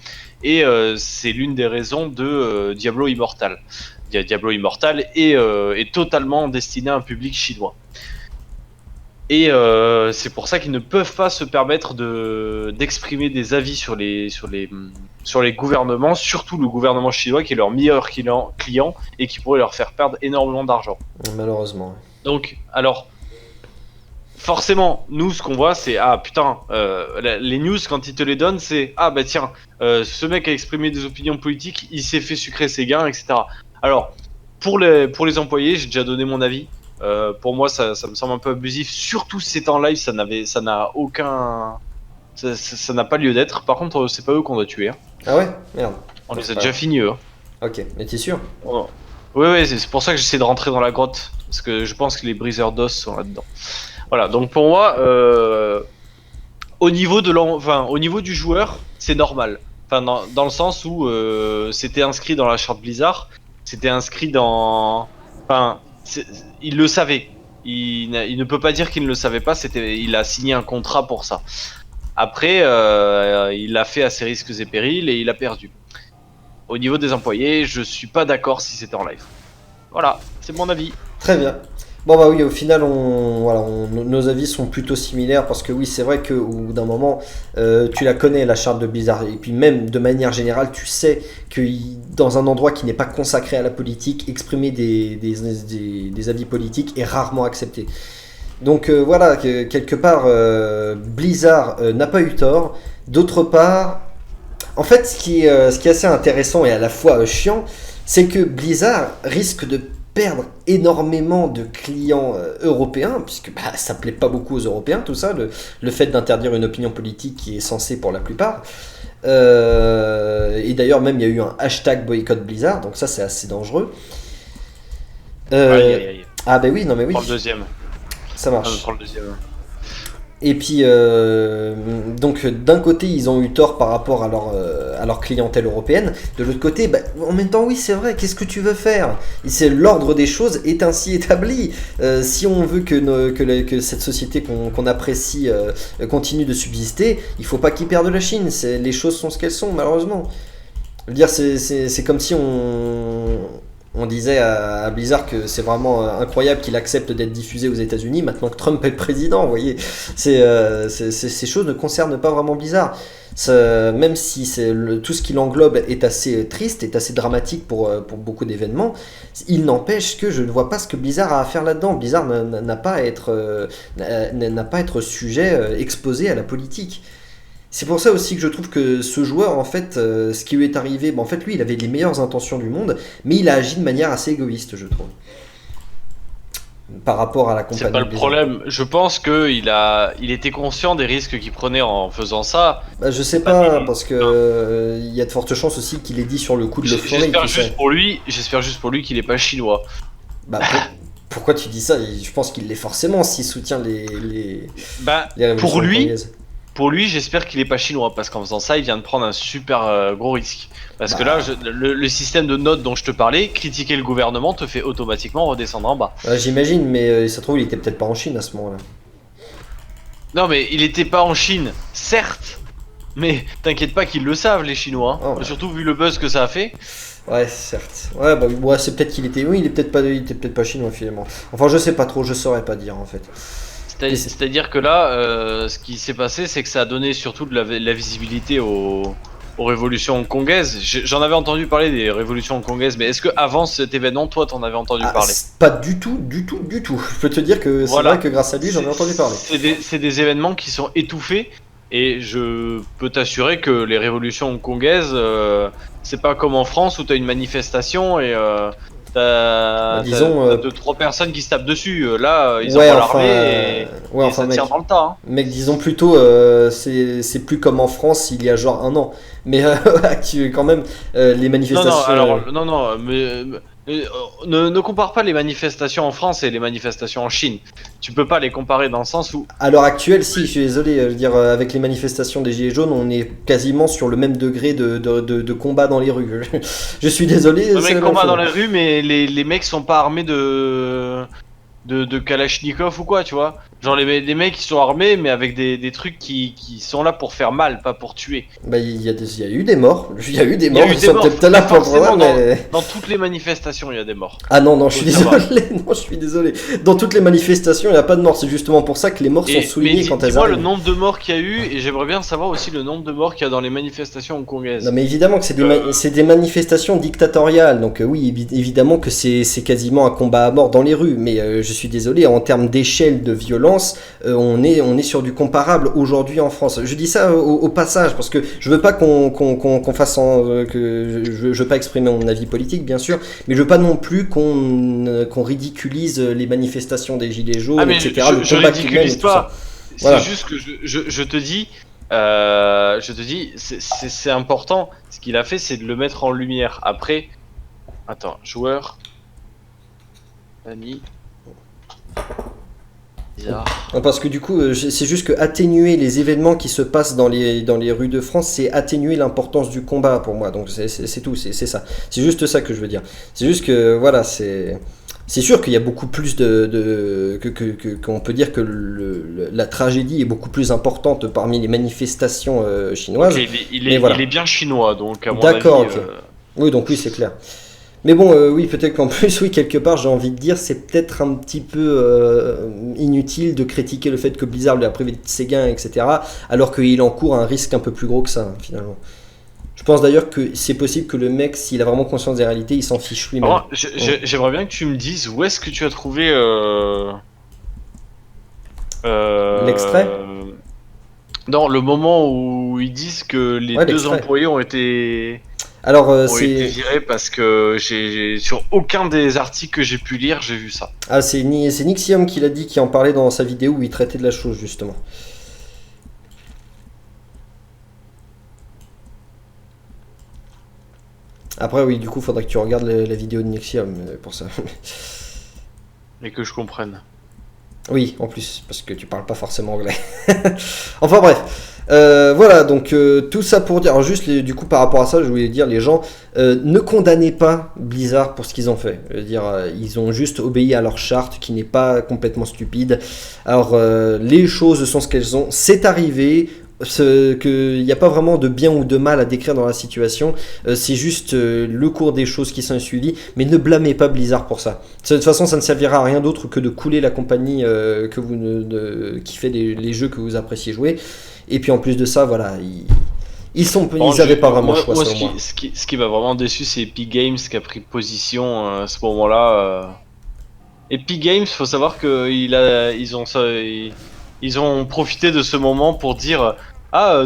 et c'est l'une des raisons de Diablo Immortal. Diablo Immortal est totalement destiné à un public chinois. Et c'est pour ça qu'ils ne peuvent pas se permettre d'exprimer des avis sur les gouvernements, surtout le gouvernement chinois qui est leur meilleur client et qui pourrait leur faire perdre énormément d'argent. Malheureusement. Donc, alors, forcément, nous, ce qu'on voit, c'est les news, quand ils te les donnent, c'est ce mec a exprimé des opinions politiques, il s'est fait sucrer ses gains, etc. Alors, pour les employés, j'ai déjà donné mon avis. Pour moi, ça me semble un peu abusif, surtout si c'est en live, ça n'a pas lieu d'être. Par contre, c'est pas eux qu'on doit tuer. Hein. Ah ouais, merde. On les a déjà finis eux. Ok, mais t'es sûr? Ouais, c'est pour ça que j'essaie de rentrer dans la grotte, parce que je pense que les briseurs d'os sont là-dedans. Voilà, donc pour moi, au niveau du joueur, c'est normal. Enfin, dans le sens où c'était inscrit dans la charte Blizzard, c'était inscrit dans, enfin. Il le savait. Il ne peut pas dire qu'il ne le savait pas. Il a signé un contrat pour ça. Après, il l'a fait à ses risques et périls et il a perdu. Au niveau des employés, je suis pas d'accord si c'était en live. Voilà, c'est mon avis. Très bien. Bon bah oui, au final, nos avis sont plutôt similaires parce que oui, c'est vrai qu'au bout d'un moment, tu la connais la charte de Blizzard et puis même de manière générale, tu sais que dans un endroit qui n'est pas consacré à la politique, exprimer des avis politiques est rarement accepté. Donc voilà, quelque part, Blizzard n'a pas eu tort. D'autre part, en fait, ce qui est assez intéressant et à la fois chiant, c'est que Blizzard risque de perdre énormément de clients européens, puisque ça plaît pas beaucoup aux Européens, tout ça, le fait d'interdire une opinion politique qui est censée pour la plupart. Et d'ailleurs, même il y a eu un hashtag boycott Blizzard, donc ça c'est assez dangereux. Aïe. Ah ben oui, non mais oui. Prends le deuxième. Ça marche. Prends le deuxième. Et puis, donc d'un côté, ils ont eu tort par rapport à leur clientèle européenne. De l'autre côté, bah, en même temps, oui, c'est vrai, qu'est-ce que tu veux faire? L'ordre des choses est ainsi établi. Si on veut que cette société qu'on apprécie continue de subsister, il faut pas qu'ils perdent la Chine. Les choses sont ce qu'elles sont, malheureusement. Je veux dire, c'est comme si on disait à Blizzard que c'est vraiment incroyable qu'il accepte d'être diffusé aux États-Unis maintenant que Trump est président. Vous voyez, ces choses ne concernent pas vraiment Blizzard. Même si tout ce qui l'englobe est assez triste, est assez dramatique pour beaucoup d'événements, il n'empêche que je ne vois pas ce que Blizzard a à faire là-dedans. Blizzard n'a pas à être sujet exposé à la politique. C'est pour ça aussi que je trouve que ce joueur, en fait, ce qui lui est arrivé, en fait, lui, il avait les meilleures intentions du monde, mais il a agi de manière assez égoïste, je trouve. Par rapport à la compagnie. C'est pas le problème. Je pense qu'il était conscient des risques qu'il prenait en faisant ça. Bah, je sais pas, parce que il y a de fortes chances aussi qu'il ait dit sur le coup de l'euphorie. J'espère juste pour lui qu'il est pas chinois. Bah, pourquoi tu dis ça? Je pense qu'il l'est forcément s'il soutient les révolutions congolaises. Pour lui, j'espère qu'il est pas chinois, parce qu'en faisant ça, il vient de prendre un super gros risque. Parce que là, le système de notes dont je te parlais, critiquer le gouvernement te fait automatiquement redescendre en bas. J'imagine, mais ça se trouve, il était peut-être pas en Chine à ce moment-là. Non, mais il était pas en Chine, certes. Mais t'inquiète pas qu'ils le savent, les Chinois. Oh, ouais. Surtout vu le buzz que ça a fait. Ouais, certes. Ouais, c'est peut-être qu'il était. Oui, il était peut-être pas chinois finalement. Enfin, je sais pas trop, je saurais pas dire en fait. C'est-à-dire que là, ce qui s'est passé, c'est que ça a donné surtout de la visibilité aux révolutions hongkongaises. J'en avais entendu parler des révolutions hongkongaises, mais est-ce que avant cet événement, toi, t'en avais entendu parler? Pas du tout. Je peux te dire que c'est vrai que grâce à lui, j'en ai entendu parler. C'est des événements qui sont étouffés, et je peux t'assurer que les révolutions hongkongaises, c'est pas comme en France où t'as une manifestation et t'as 2-3 personnes qui se tapent dessus. Là, ils envoient l'armée et ça tient dans le tas. Hein. Mec, disons plutôt, c'est plus comme en France il y a genre un an. Mais quand même, les manifestations. Ne compare pas les manifestations en France et les manifestations en Chine. Tu peux pas les comparer dans le sens où... À l'heure actuelle, si, je suis désolé, je veux dire, avec les manifestations des Gilets jaunes, on est quasiment sur le même degré de combat dans les rues. Je suis désolé. Le mec combat dans les rues, mais les mecs sont pas armés de Kalachnikov ou quoi, tu vois. Genre les mecs qui sont armés, mais avec des trucs qui sont là pour faire mal, pas pour tuer. Bah il y a eu des morts. Il y a eu des morts. Ils sont peut-être là pour dans toutes les manifestations, il y a des morts. Ah non, je suis désolé. Non, je suis désolé. Dans toutes les manifestations, il n'y a pas de morts. C'est justement pour ça que les morts sont soulignés quand elles arrivent. Dis-moi le nombre de morts qu'il y a eu, et j'aimerais bien savoir aussi le nombre de morts qu'il y a dans les manifestations hongkongaises. Non mais évidemment que c'est des manifestations dictatoriales. Donc oui, évidemment que c'est quasiment un combat à mort dans les rues. Mais je suis désolé, en termes d'échelle de violence, on est sur du comparable aujourd'hui en France. Je dis ça au passage parce que je veux pas qu'on fasse je veux pas exprimer mon avis politique bien sûr, mais je veux pas non plus qu'on ridiculise les manifestations des gilets jaunes, etc. Je ridiculise pas. C'est juste que je te dis, c'est important. Ce qu'il a fait, c'est de le mettre en lumière. Après, attends, joueur, ami. Bizarre. Parce que du coup, c'est juste que atténuer les événements qui se passent dans les rues de France, c'est atténuer l'importance du combat pour moi. Donc c'est tout, c'est ça. C'est juste ça que je veux dire. C'est juste que voilà, c'est sûr qu'il y a beaucoup plus qu'on peut dire que la tragédie est beaucoup plus importante parmi les manifestations chinoises. Okay, il est bien chinois, donc à mon D'accord, avis. Okay. Oui, donc oui, c'est clair. Mais bon, oui, peut-être qu'en plus, oui, quelque part, j'ai envie de dire, c'est peut-être un petit peu inutile de critiquer le fait que Blizzard lui a privé de ses gains, etc., alors qu'il encourt un risque un peu plus gros que ça, finalement. Je pense d'ailleurs que c'est possible que le mec, s'il a vraiment conscience des réalités, il s'en fiche lui-même. J'aimerais bien que tu me dises où est-ce que tu as trouvé l'extrait. Non, le moment où ils disent que les deux employés ont été... Alors, été virés parce que sur aucun des articles que j'ai pu lire, j'ai vu ça. Ah, c'est Nixium qui l'a dit, qui en parlait dans sa vidéo où il traitait de la chose, justement. Après, oui, du coup, faudrait que tu regardes la vidéo de Nixium pour ça. Et que je comprenne. Oui, en plus, parce que tu parles pas forcément anglais. Enfin bref. Voilà, donc tout ça pour dire, alors juste du coup par rapport à ça, je voulais dire les gens, ne condamnez pas Blizzard pour ce qu'ils ont fait. Je veux dire, ils ont juste obéi à leur charte qui n'est pas complètement stupide. Alors les choses sont ce qu'elles sont, c'est arrivé. Qu'il n'y a pas vraiment de bien ou de mal à décrire dans la situation, c'est juste le cours des choses qui sont suivies, mais ne blâmez pas Blizzard pour ça. De toute façon, ça ne servira à rien d'autre que de couler la compagnie qui fait les jeux que vous appréciez jouer. Et puis en plus de ça, voilà, ils n'avaient pas vraiment le choix. Ce qui m'a vraiment déçu, c'est Epic Games qui a pris position à ce moment-là. Epic Games, faut savoir que ils ont profité de ce moment pour dire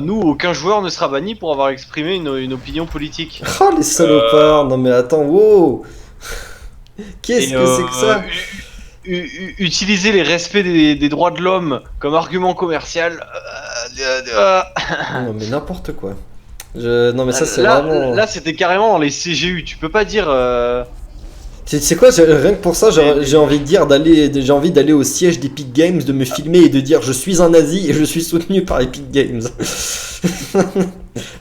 nous, aucun joueur ne sera banni pour avoir exprimé une opinion politique. Oh les salopards, non mais attends, wow. Qu'est-ce que c'est que ça? Utiliser les respects des droits de l'homme comme argument commercial. Non mais n'importe quoi. Non mais ça c'est vraiment... Là c'était carrément dans les CGU, tu peux pas dire... C'est quoi, rien que pour ça, j'ai envie de dire j'ai envie d'aller au siège d'Epic Games, de me filmer et de dire je suis un nazi et je suis soutenu par Epic Games.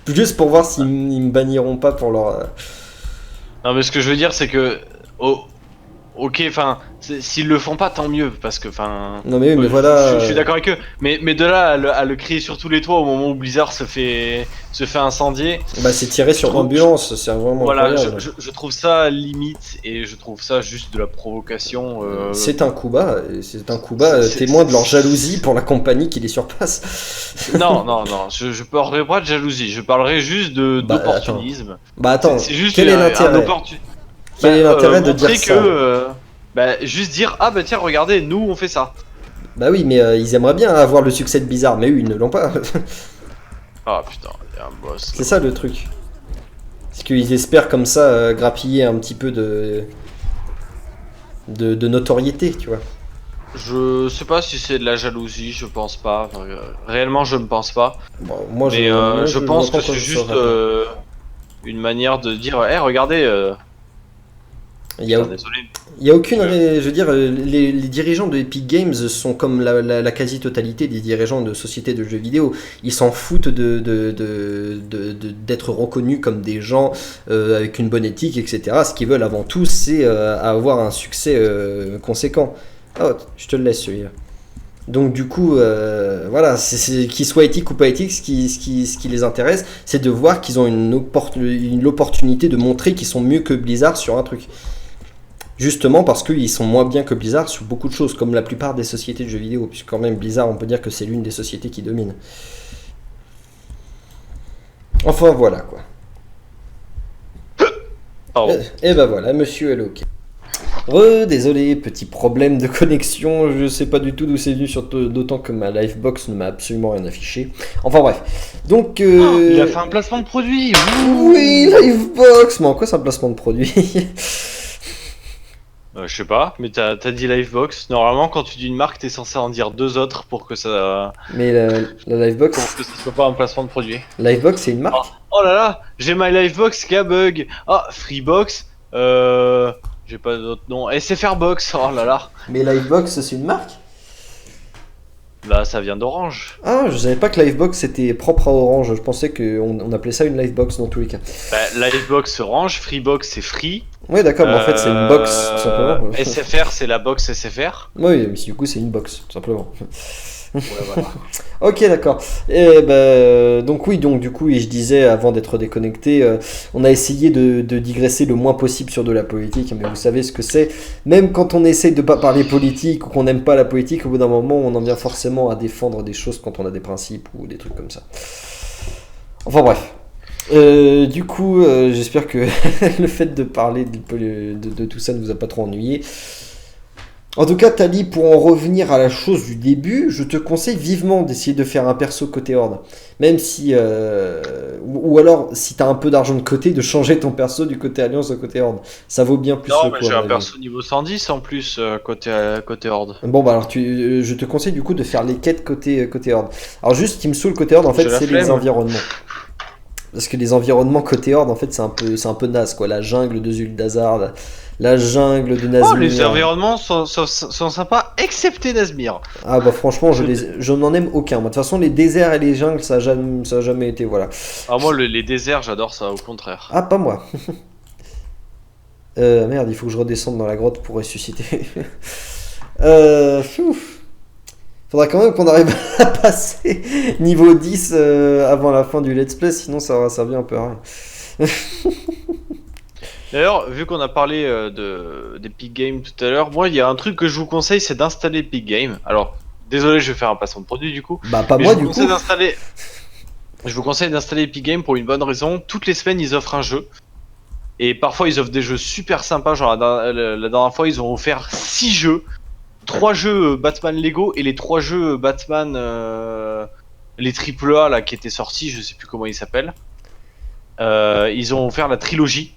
Juste pour voir s'ils me banniront pas pour leur... Non mais ce que je veux dire c'est que... Ok, enfin, s'ils le font pas, tant mieux, parce que, enfin... Non mais voilà... Je suis d'accord avec eux, mais de là à le crier sur tous les toits au moment où Blizzard se fait incendier... Bah c'est tiré sur ambulance, c'est vraiment incroyable. Je trouve ça limite, et je trouve ça juste de la provocation... C'est un coup bas, témoin de leur jalousie pour la compagnie qui les surpasse. Non, je parlerai pas de jalousie, je parlerai juste d'opportunisme. Attends, c'est juste quel est l'intérêt Quel est l'intérêt de dire ça juste dire tiens regardez nous on fait ça. Bah oui mais ils aimeraient bien avoir le succès de Blizzard mais eux ils ne l'ont pas. Ah putain il y a un boss. C'est ça le truc. C'est qu'ils espèrent comme ça grappiller un petit peu de notoriété tu vois. Je sais pas si c'est de la jalousie, je pense pas. Enfin, réellement je ne pense pas. Bon, moi je pense que c'est juste une manière de dire regardez. Il y a aucune, je veux dire, les dirigeants de Epic Games sont comme la quasi-totalité des dirigeants de sociétés de jeux vidéo. Ils s'en foutent d'être reconnus comme des gens avec une bonne éthique, etc. Ce qu'ils veulent avant tout, c'est avoir un succès conséquent. Oh, je te le laisse celui-là. Donc du coup, voilà, qu'ils soient éthiques ou pas éthiques, ce qui les intéresse, c'est de voir qu'ils ont l'opportunité de montrer qu'ils sont mieux que Blizzard sur un truc. Justement parce qu'ils sont moins bien que Blizzard sur beaucoup de choses, comme la plupart des sociétés de jeux vidéo, puisque quand même Blizzard, on peut dire que c'est l'une des sociétés qui domine. Enfin voilà quoi. Et ben voilà, monsieur est ok. Désolé, petit problème de connexion, je sais pas du tout d'où c'est venu, d'autant que ma Livebox ne m'a absolument rien affiché. Enfin bref, donc... il a fait un placement de produit. Oui, Livebox. Mais en quoi c'est un placement de produit? Je sais pas, mais t'as dit Livebox. Normalement, quand tu dis une marque, t'es censé en dire deux autres pour que ça... Mais la Livebox... Pour que ça soit pas un placement de produit. Livebox, c'est une marque? Oh là là, j'ai ma Livebox qui a bug. Freebox, j'ai pas d'autre nom. SFR Box, oh là là. Mais Livebox, c'est une marque? Bah, ça vient d'Orange. Ah, je savais pas que Livebox était propre à Orange. Je pensais qu'on appelait ça une Livebox dans tous les cas. Bah, Livebox Orange, Freebox c'est Free. Ouais, d'accord, mais en fait c'est une box, tout simplement. SFR c'est la box SFR. Oui, mais du coup c'est une box, tout simplement. Ouais, voilà. Ok, d'accord. Et donc oui, donc du coup, et je disais avant d'être déconnecté, on a essayé de digresser le moins possible sur de la politique, mais vous savez ce que c'est. Même quand on essaye de pas parler politique ou qu'on n'aime pas la politique, au bout d'un moment, on en vient forcément à défendre des choses quand on a des principes ou des trucs comme ça. Enfin bref. Du coup, j'espère que le fait de parler de tout ça ne vous a pas trop ennuyé. En tout cas, Tali, pour en revenir à la chose du début, je te conseille vivement d'essayer de faire un perso côté Horde. Même si... ou alors, si t'as un peu d'argent de côté, de changer ton perso du côté Alliance au côté Horde. Ça vaut bien plus le coup. Non, mais j'ai un perso niveau 110 en plus, côté Horde. Bon, bah alors, je te conseille du coup de faire les quêtes côté Horde. Alors juste, ce qui me saoule côté Horde, en fait, c'est les environnements. Parce que les environnements côté Horde, en fait, c'est un peu naze, quoi. La jungle de Zuldazard, la jungle de Nazmir. Oh, les environnements sont sympas, excepté Nazmir. Ah bah franchement, je n'en aime aucun. Moi, de toute façon, les déserts et les jungles, ça a jamais été, voilà. Ah, moi, les déserts, j'adore ça, au contraire. Ah, pas moi. Merde, il faut que je redescende dans la grotte pour ressusciter. Faudra quand même qu'on arrive à passer niveau 10 avant la fin du let's play, sinon ça va servir un peu à rien. D'ailleurs, vu qu'on a parlé d'Epic Games tout à l'heure, moi il y a un truc que je vous conseille, c'est d'installer Epic Games. Alors, désolé, je vais faire un passant de produit du coup. Bah pas moi du coup. Je vous conseille d'installer Epic Games pour une bonne raison. Toutes les semaines, ils offrent un jeu. Et parfois, ils offrent des jeux super sympas. Genre la dernière fois, ils ont offert 6 jeux. 3 jeux Batman Lego et les 3 jeux Batman les AAA là qui étaient sortis, je sais plus comment ils s'appellent. Ils ont offert la trilogie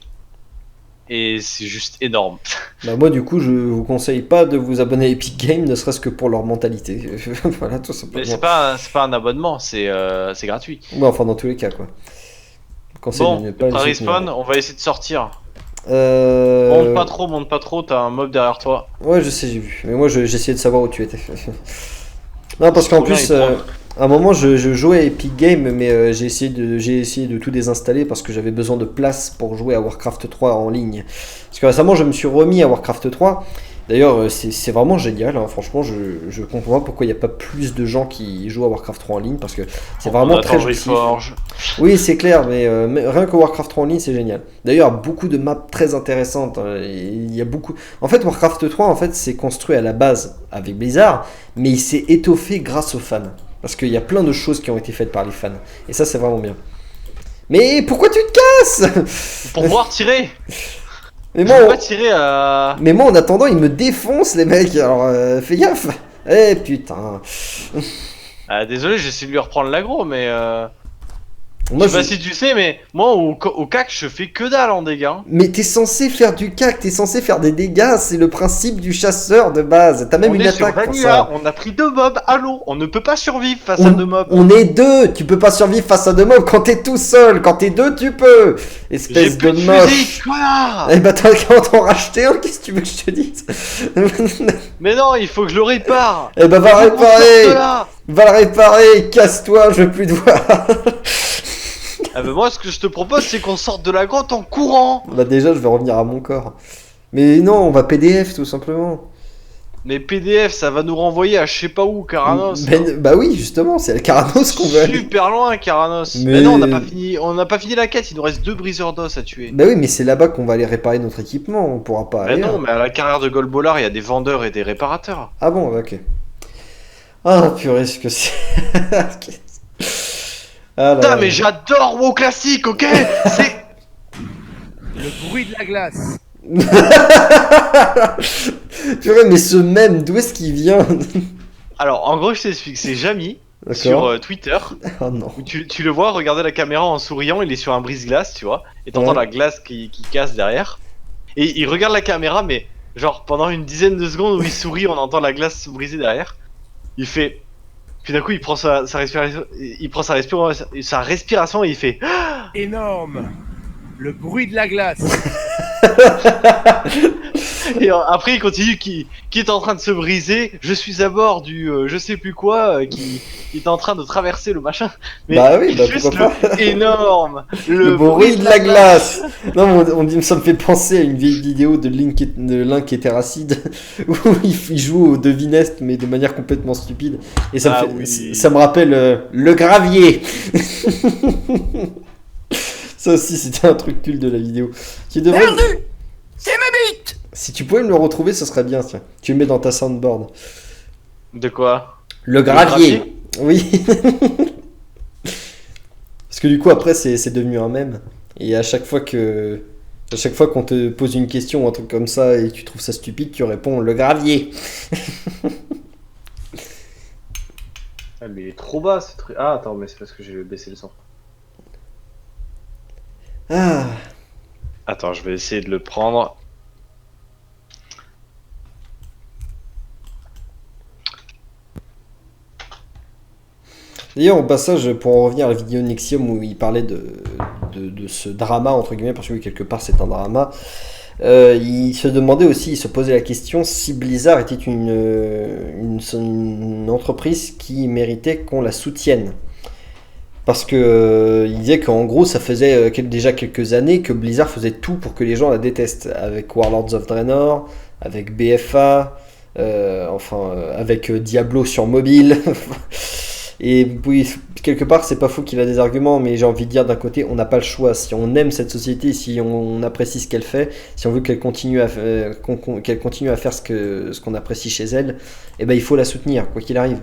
et c'est juste énorme. Bah moi du coup je vous conseille pas de vous abonner à Epic Games, ne serait-ce que pour leur mentalité. Voilà tout simplement. Mais c'est pas un abonnement, c'est gratuit. Ouais, enfin dans tous les cas quoi. Bon, Respawn, on va essayer de sortir. Monte pas trop, t'as un mob derrière toi. Ouais, je sais, j'ai vu. Mais moi, j'essayais de savoir où tu étais. Non, parce qu'en plus, à un moment, je jouais à Epic Games, mais j'ai essayé de tout désinstaller parce que j'avais besoin de place pour jouer à Warcraft 3 en ligne. Parce que récemment, je me suis remis à Warcraft 3. D'ailleurs, c'est vraiment génial. Hein. Franchement, je comprends pas pourquoi il n'y a pas plus de gens qui jouent à Warcraft 3 en ligne parce que c'est vraiment très jouissif. Oui, c'est clair, mais rien que Warcraft 3 en ligne, c'est génial. D'ailleurs, beaucoup de maps très intéressantes. Hein. Il y a beaucoup. En fait, Warcraft 3, en fait, c'est construit à la base avec Blizzard, mais il s'est étoffé grâce aux fans. Parce qu'il y a plein de choses qui ont été faites par les fans. Et ça, c'est vraiment bien. Mais pourquoi tu te casses? Pour pouvoir tirer. Mais moi, en attendant, ils me défoncent, les mecs. Alors, fais gaffe. Eh putain. Désolé, j'essaie de lui reprendre l'aggro, mais. Moi, je sais pas si tu sais, mais moi au CAC, je fais que dalle en dégâts. Mais t'es censé faire du CAC, t'es censé faire des dégâts, c'est le principe du chasseur de base. T'as même une attaque pour ça. On a pris 2 mobs, allô, on ne peut pas survivre face à 2 mobs. On est 2, tu peux pas survivre face à 2 mobs quand t'es tout seul. Quand t'es 2, tu peux. Espèce de moche. Eh bah t'as qu'à en racheter un, qu'est-ce que tu veux que je te dise? Mais non, il faut que je le répare. Eh bah va réparer. Va le réparer, casse-toi, je veux plus te voir. Ah bah moi ce que je te propose c'est qu'on sorte de la grotte en courant. Bah déjà je vais revenir à mon corps. Mais non, on va PDF tout simplement. Mais PDF ça va nous renvoyer à je sais pas où, Karanos. Bah oui justement, c'est à Karanos qu'on veut aller. Super loin Karanos. Mais non, on n'a pas fini la quête, il nous reste 2 briseurs d'os à tuer. Bah oui mais c'est là-bas qu'on va aller réparer notre équipement, on pourra pas aller. Mais non, mais à la carrière de Golbolar il y a des vendeurs et des réparateurs. Ah bon, ok. Ah purée ce que c'est. Ah putain, mais j'adore WoW classique, ok. C'est le bruit de la glace. Purée, mais ce même, d'où est-ce qu'il vient? Alors, en gros, je t'explique, c'est Jamy sur Twitter. Oh non. Où tu le vois regarder la caméra en souriant, il est sur un brise-glace, tu vois, et t'entends la glace qui casse derrière. Et il regarde la caméra, mais genre pendant une dizaine de secondes où il sourit, on entend la glace se briser derrière. Il fait. Puis d'un coup, il prend sa respiration, sa respiration et il fait énorme, le bruit de la glace. Et après, il continue, qui est en train de se briser. Je suis à bord du je sais plus quoi, qui est en train de traverser le machin. Mais bah oui, bah juste énorme, le bruit de la glace. Non, ça me fait penser à une vieille vidéo de Link et Terracide où il joue au devinest mais de manière complètement stupide. Et ça me rappelle le gravier. Ça aussi, c'était un truc culte de la vidéo. Perdu. C'est ma bite. Si tu pouvais me le retrouver, ce serait bien, tiens. Tu le mets dans ta soundboard. De quoi? Le gravier. Oui. Parce que du coup, après, c'est devenu un mème. Et à chaque fois qu'on te pose une question ou un truc comme ça et que tu trouves ça stupide, tu réponds le gravier. Ah, mais il est trop bas ce truc. Ah, attends, mais c'est parce que j'ai baissé le son. Ah. Attends, je vais essayer de le prendre. D'ailleurs, au passage, pour en revenir à la vidéo Nexium où il parlait de ce drama, entre guillemets, parce que quelque part c'est un drama, il se demandait aussi, il se posait la question si Blizzard était une entreprise qui méritait qu'on la soutienne. Parce que il disait qu'en gros, ça faisait déjà quelques années que Blizzard faisait tout pour que les gens la détestent. Avec Warlords of Draenor, avec BFA, avec Diablo sur mobile. Et oui, quelque part, c'est pas faux qu'il a des arguments, mais j'ai envie de dire d'un côté, on n'a pas le choix. Si on aime cette société, si on apprécie ce qu'elle fait, si on veut qu'elle continue à faire ce qu'on apprécie chez elle, eh ben, il faut la soutenir, quoi qu'il arrive.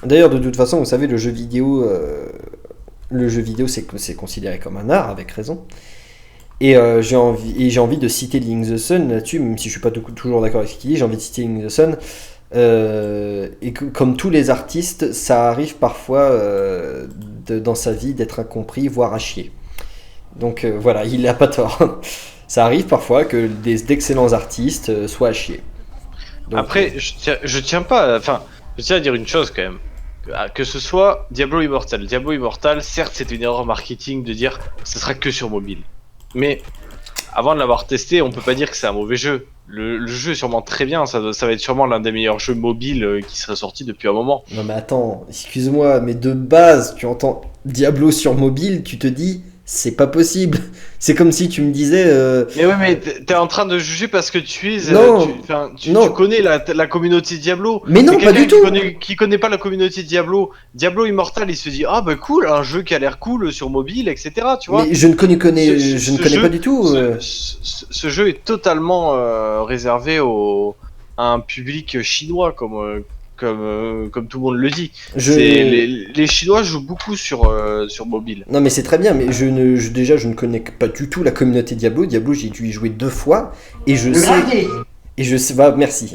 D'ailleurs, de toute façon, vous savez, le jeu vidéo, c'est considéré comme un art, avec raison. Et j'ai envie de citer Ling the Sun là-dessus, même si je suis pas toujours d'accord avec ce qu'il dit, j'ai envie de citer Ling the Sun. Comme tous les artistes, ça arrive parfois dans sa vie d'être incompris, voire à chier. Donc voilà, il n'a pas tort. Ça arrive parfois que d'excellents artistes soient à chier. Donc, après, je tiens pas... Enfin, je tiens à dire une chose quand même. Que ce soit Diablo Immortal. Diablo Immortal, certes, c'est une erreur marketing de dire ce sera que sur mobile. Mais avant de l'avoir testé, on peut pas dire que c'est un mauvais jeu. Le jeu est sûrement très bien, ça va être sûrement l'un des meilleurs jeux mobiles qui serait sorti depuis un moment. Non mais attends, excuse-moi, mais de base, tu entends Diablo sur mobile, tu te dis c'est pas possible. C'est comme si tu me disais. Mais ouais, mais t'es en train de juger parce que tu es. Non, tu connais la communauté Diablo. Mais non, pas du tout. Qui connaît pas la communauté Diablo Immortal, il se dit ah bah cool, un jeu qui a l'air cool sur mobile, etc. Tu vois. Mais je ne connais pas du tout. Ce jeu est totalement réservé à un public chinois comme tout le monde le dit. Les Chinois jouent beaucoup sur mobile. Non mais c'est très bien, mais je ne connais pas du tout la communauté Diablo. Diablo, j'ai dû y jouer 2 fois et je sais, merci.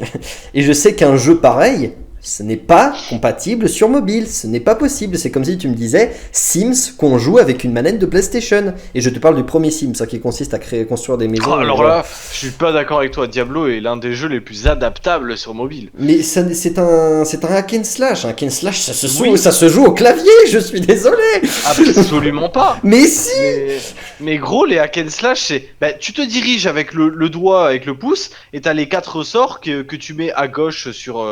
Et je sais qu'un jeu pareil, ce n'est pas compatible sur mobile, ce n'est pas possible. C'est comme si tu me disais Sims qu'on joue avec une manette de PlayStation. Et je te parle du premier Sims, ça qui consiste à construire des maisons. Alors là, je suis pas d'accord avec toi. Diablo est l'un des jeux les plus adaptables sur mobile. Mais c'est un hack and slash. Un hack and slash, ça se joue au clavier. Je suis désolé. Absolument pas. Mais si. Mais gros, les hack and slash, c'est tu te diriges avec le doigt, avec le pouce, et t'as les 4 sorts que tu mets à gauche sur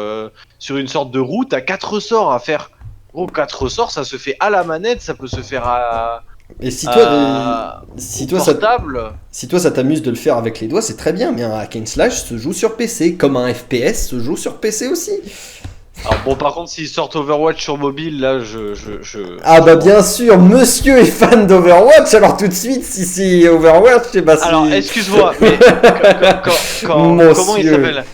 une sorte de roue. T'as 4 sorts à faire. Gros, 4 sorts, ça se fait à la manette, ça peut se faire à... Et si toi, ça t'amuse de le faire avec les doigts, c'est très bien, mais un hack and slash se joue sur PC, comme un FPS se joue sur PC aussi. Alors bon, par contre, s'ils sortent Overwatch sur mobile, là, Ah bah bien sûr, monsieur est fan d'Overwatch, alors tout de suite, si c'est Overwatch, c'est pas si... Alors, excuse-moi, mais comment il s'appelle ?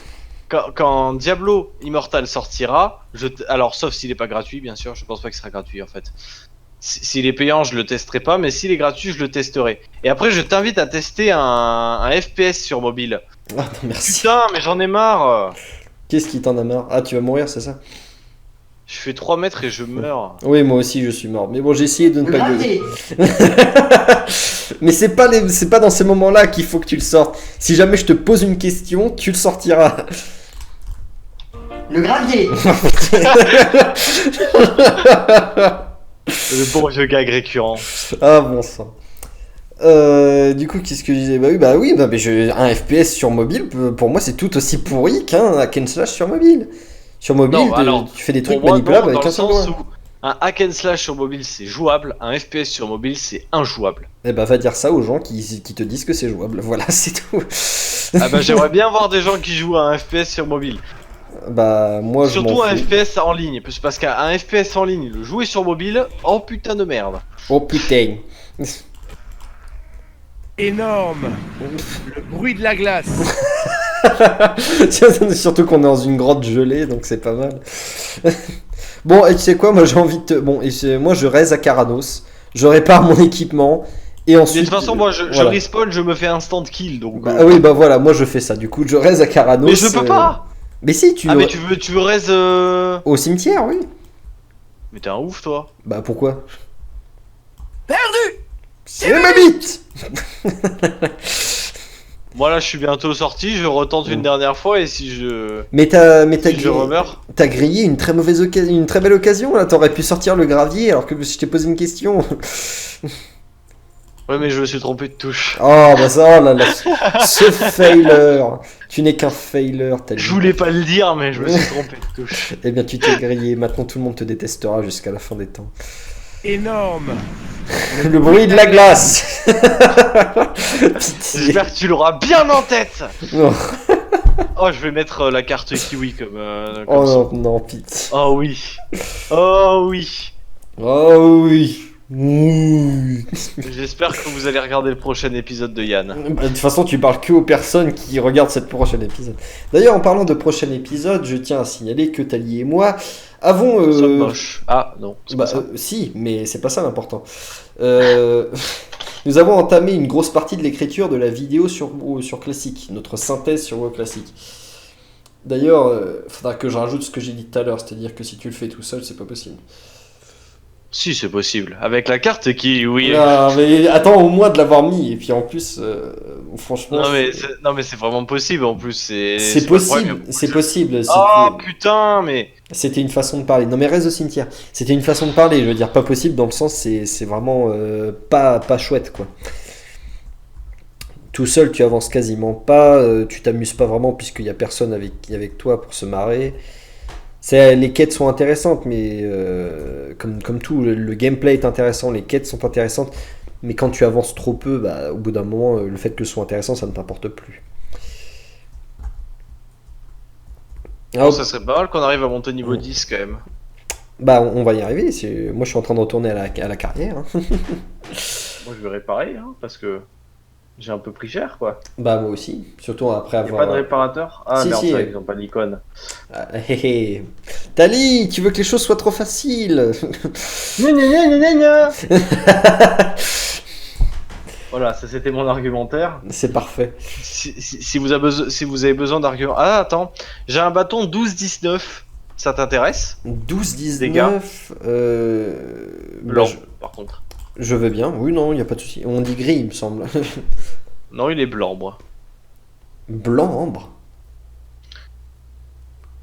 Quand Diablo Immortal sortira, alors sauf s'il est pas gratuit, bien sûr, je pense pas qu'il sera gratuit en fait. S'il est payant, je le testerai pas, mais s'il est gratuit, je le testerai. Et après, je t'invite à tester un FPS sur mobile. Ah non, merci. Putain, mais j'en ai marre. Qu'est-ce qui t'en a marre ? Ah, tu vas mourir, c'est ça ? Je fais 3 mètres et je meurs. Oui, moi aussi, je suis mort. Mais bon, j'ai essayé de ne pas gueuler. Mais c'est pas dans ces moments-là qu'il faut que tu le sortes. Si jamais je te pose une question, tu le sortiras. Le gravier. Le bon jeu gag récurrent. Ah bon sang. Du coup, qu'est-ce que je disais ? Bah oui, mais un FPS sur mobile, pour moi, c'est tout aussi pourri qu'un hack and slash sur mobile. Sur mobile, tu fais des trucs manipulables avec un seul doigt. Un hack and slash sur mobile, c'est jouable. Un FPS sur mobile, c'est injouable. Eh bah, va dire ça aux gens qui te disent que c'est jouable. Voilà, c'est tout. Ah bah, j'aimerais bien voir des gens qui jouent à un FPS sur mobile. Bah, moi, surtout un FPS en ligne, parce qu'un FPS en ligne, le jouer sur mobile, oh putain de merde. Oh putain. Énorme. Le bruit de la glace. Surtout qu'on est dans une grotte gelée, donc c'est pas mal. Bon, et tu sais quoi, moi j'ai envie de moi je reste à Caranos, je répare mon équipement, et ensuite... De toute façon, moi je respawn, je me fais instant kill, donc... oui, bah voilà, moi je fais ça, du coup je reste à Caranos... Mais je peux pas. Mais si, tu... Ah mais tu veux reste... Au cimetière, oui. Mais t'es un ouf, toi. Bah pourquoi ? Perdu. C'est ma bite. Moi là je suis bientôt sorti, je retente une dernière fois et si je... Mais t'as je grillé une très belle occasion là, t'aurais pu sortir le gravier alors que je t'ai posé une question. Ouais mais je me suis trompé de touche. Oh bah ça, oh là là, ce failure. Tu n'es qu'un failure. Je voulais pas le dire mais je me suis trompé de touche. Eh bien tu t'es grillé, maintenant tout le monde te détestera jusqu'à la fin des temps. Énorme. Le bruit de la glace. J'espère que tu l'auras bien en tête. Non. Oh je vais mettre la carte kiwi comme Oh ça. non, non, Pete. Oh oui. Oh oui. Oh oui. Oui. J'espère que vous allez regarder le prochain épisode de Yann. Bah, de toute façon, tu parles que aux personnes qui regardent cette prochaine épisode. D'ailleurs, en parlant de prochain épisode, je tiens à signaler que Tali et moi avons. Moche. Ah non. Bah, si, mais c'est pas ça l'important. Nous avons entamé une grosse partie de l'écriture de la vidéo sur Classic, notre synthèse sur WoW Classic. D'ailleurs, faudra que je rajoute ce que j'ai dit tout à l'heure, c'est-à-dire que si tu le fais tout seul, c'est pas possible. Si c'est possible. Avec la carte qui oui. Non, mais attends au moins de l'avoir mis, et puis en plus, franchement. Non mais c'est vraiment possible en plus. C'est possible, c'est possible. Oh putain, mais. C'était une façon de parler. Non mais reste au cimetière. C'était une façon de parler, je veux dire pas possible dans le sens c'est vraiment pas chouette quoi. Tout seul tu avances quasiment pas, tu t'amuses pas vraiment puisqu'il y a personne avec toi pour se marrer. Les quêtes sont intéressantes mais comme tout, le gameplay est intéressant, les quêtes sont intéressantes, mais quand tu avances trop peu, bah, au bout d'un moment le fait que ce soit intéressant ça ne t'importe plus. Bon, ça serait pas mal qu'on arrive à monter niveau 10 quand même. Bah on va y arriver, moi je suis en train de retourner à la carrière. Hein. Moi je vais réparer hein, parce que j'ai un peu pris cher quoi. Bah moi aussi, surtout après avoir... Y'a pas de réparateur? Ah si, merde, si. ils ont pas d'icône. Ah, hé hé. Tali, tu veux que les choses soient trop faciles? Voilà, ça c'était mon argumentaire. C'est parfait. Si vous avez besoin d'arguments... Ah attends, j'ai un bâton 12-19, ça t'intéresse? 12-19... Blanc, par contre. Je veux bien, oui non, il n'y a pas de souci. On dit gris il me semble. Non, il est blanc moi. Blanc ambre?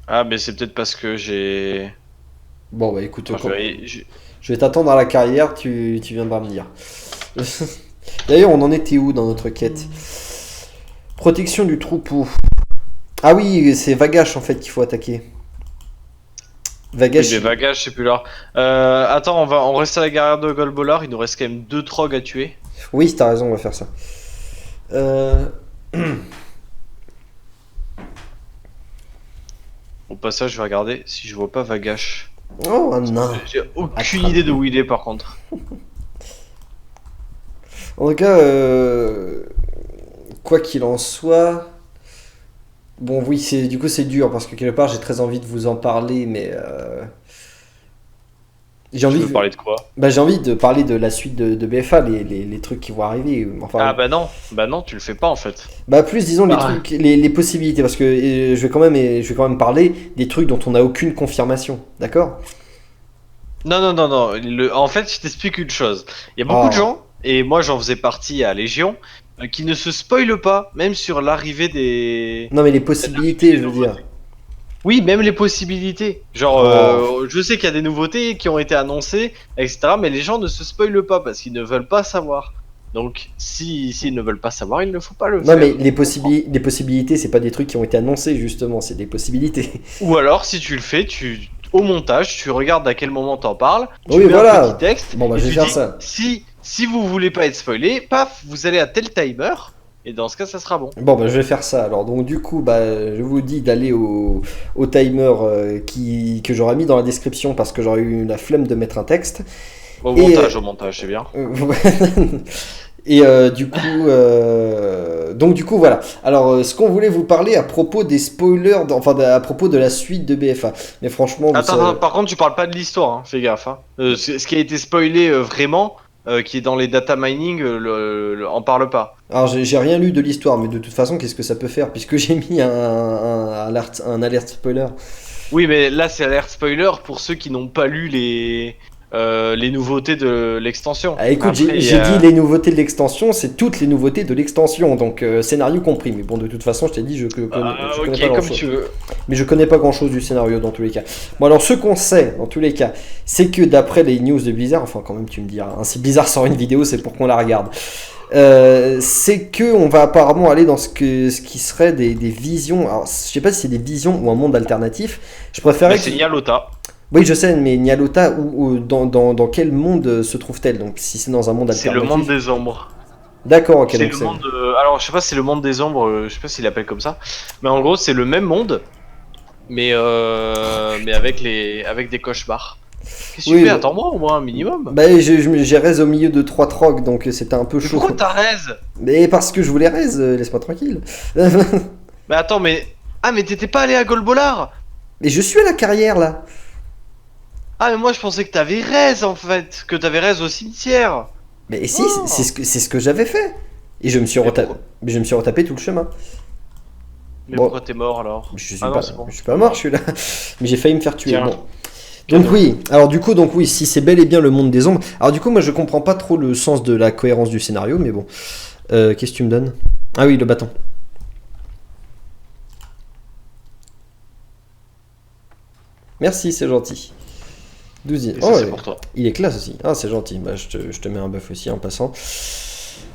Ah mais c'est peut-être parce que j'ai... Bon bah écoute, Enfin, je vais t'attendre à la carrière, tu viendras me dire. D'ailleurs, on en était où dans notre quête? Protection du troupeau. Ah oui, c'est Vagache en fait qu'il faut attaquer. Vagache. Oui, mais Vagache, c'est plus là. Attends, on reste à la carrière de Golbolar, il nous reste quand même 2 trogs à tuer. Oui, t'as raison, on va faire ça. Au passage, je vais regarder si je vois pas Vagache. Oh non. J'ai aucune idée de où il est par contre. En tout cas, quoi qu'il en soit, bon oui, du coup c'est dur parce que quelque part j'ai très envie de vous en parler, mais j'ai envie de parler de quoi? Bah j'ai envie de parler de la suite de BFA, les trucs qui vont arriver. Enfin, ah bah non, tu le fais pas en fait. Bah plus disons les trucs, les possibilités, parce que je vais quand même parler des trucs dont on n'a aucune confirmation, d'accord? Non. En fait, je t'explique une chose. Il y a beaucoup de gens. Et moi j'en faisais partie à Légion, qui ne se spoilent pas, même sur l'arrivée des... Non mais les possibilités, je veux dire. Oui, même les possibilités. Genre, je sais qu'il y a des nouveautés qui ont été annoncées, etc. Mais les gens ne se spoilent pas parce qu'ils ne veulent pas savoir. Donc, s'ils ne veulent pas savoir, il ne faut pas le faire. Non mais les possibilités, c'est pas des trucs qui ont été annoncés justement, c'est des possibilités. Ou alors, si tu le fais, au montage, tu regardes à quel moment t'en parles, tu mets un petit texte, bon bah je vais faire ça. Si vous voulez pas être spoilé, paf, vous allez à tel timer, et dans ce cas, ça sera bon. Bon bah je vais faire ça alors. Donc du coup, bah je vous dis d'aller au timer que j'aurais mis dans la description parce que j'aurais eu la flemme de mettre un texte. Au montage, c'est bien. Et du coup, voilà. Alors, ce qu'on voulait vous parler à propos des spoilers, à propos de la suite de BFA. Mais franchement, attends, par contre, tu parles pas de l'histoire, hein, fais gaffe. Hein. Ce qui a été spoilé vraiment, qui est dans les data mining, en parle pas. Alors, j'ai rien lu de l'histoire, mais de toute façon, qu'est-ce que ça peut faire puisque j'ai mis un alerte spoiler. Oui, mais là, c'est alerte spoiler pour ceux qui n'ont pas lu les nouveautés de l'extension. Ah, écoute, j'ai dit les nouveautés de l'extension, c'est toutes les nouveautés de l'extension, donc scénario compris. Mais bon, de toute façon, je t'ai dit, je connais pas grand chose. Tu veux. Mais je connais pas grand chose du scénario dans tous les cas. Bon, alors ce qu'on sait dans tous les cas, c'est que d'après les news de Blizzard, enfin quand même tu me diras, hein, si Blizzard sort une vidéo, c'est pour qu'on la regarde. C'est que on va apparemment aller dans ce qui serait des visions. Alors, je sais pas si c'est des visions ou un monde alternatif. Je préférais. C'est Nyalota. Oui, je sais, mais Nyalota, dans quel monde se trouve-t-elle? Donc, si c'est dans un monde alternatif. C'est le monde des ombres. D'accord, ok. C'est le monde. Alors, je sais pas si c'est le monde des ombres, je sais pas s'il l'appelle comme ça. Mais en gros, c'est le même monde, mais avec des cauchemars. Qu'est-ce que tu fais? Attends-moi au moins un minimum. Bah, j'ai raise au milieu de 3 trocs, donc c'était un peu chaud. Pourquoi t'as raise? Mais parce que je voulais raise, laisse-moi tranquille. Mais attends, mais. Ah, mais t'étais pas allé à Golbolar? Mais je suis à la carrière là. Ah, mais moi je pensais que t'avais raise en fait, que t'avais raise au cimetière. Mais si, c'est ce que j'avais fait. Et je me suis retapé tout le chemin. Mais pourquoi t'es mort alors? Je suis pas mort, je suis là. Mais j'ai failli me faire tuer. Bon. Donc oui, si c'est bel et bien le monde des ombres. Alors du coup, moi je comprends pas trop le sens de la cohérence du scénario, mais bon. Qu'est-ce que tu me donnes? Ah oui, le bâton. Merci, c'est gentil. 12. Oh, c'est pour toi. Il est classe aussi. Ah, c'est gentil. Bah, je te mets un buff aussi en passant.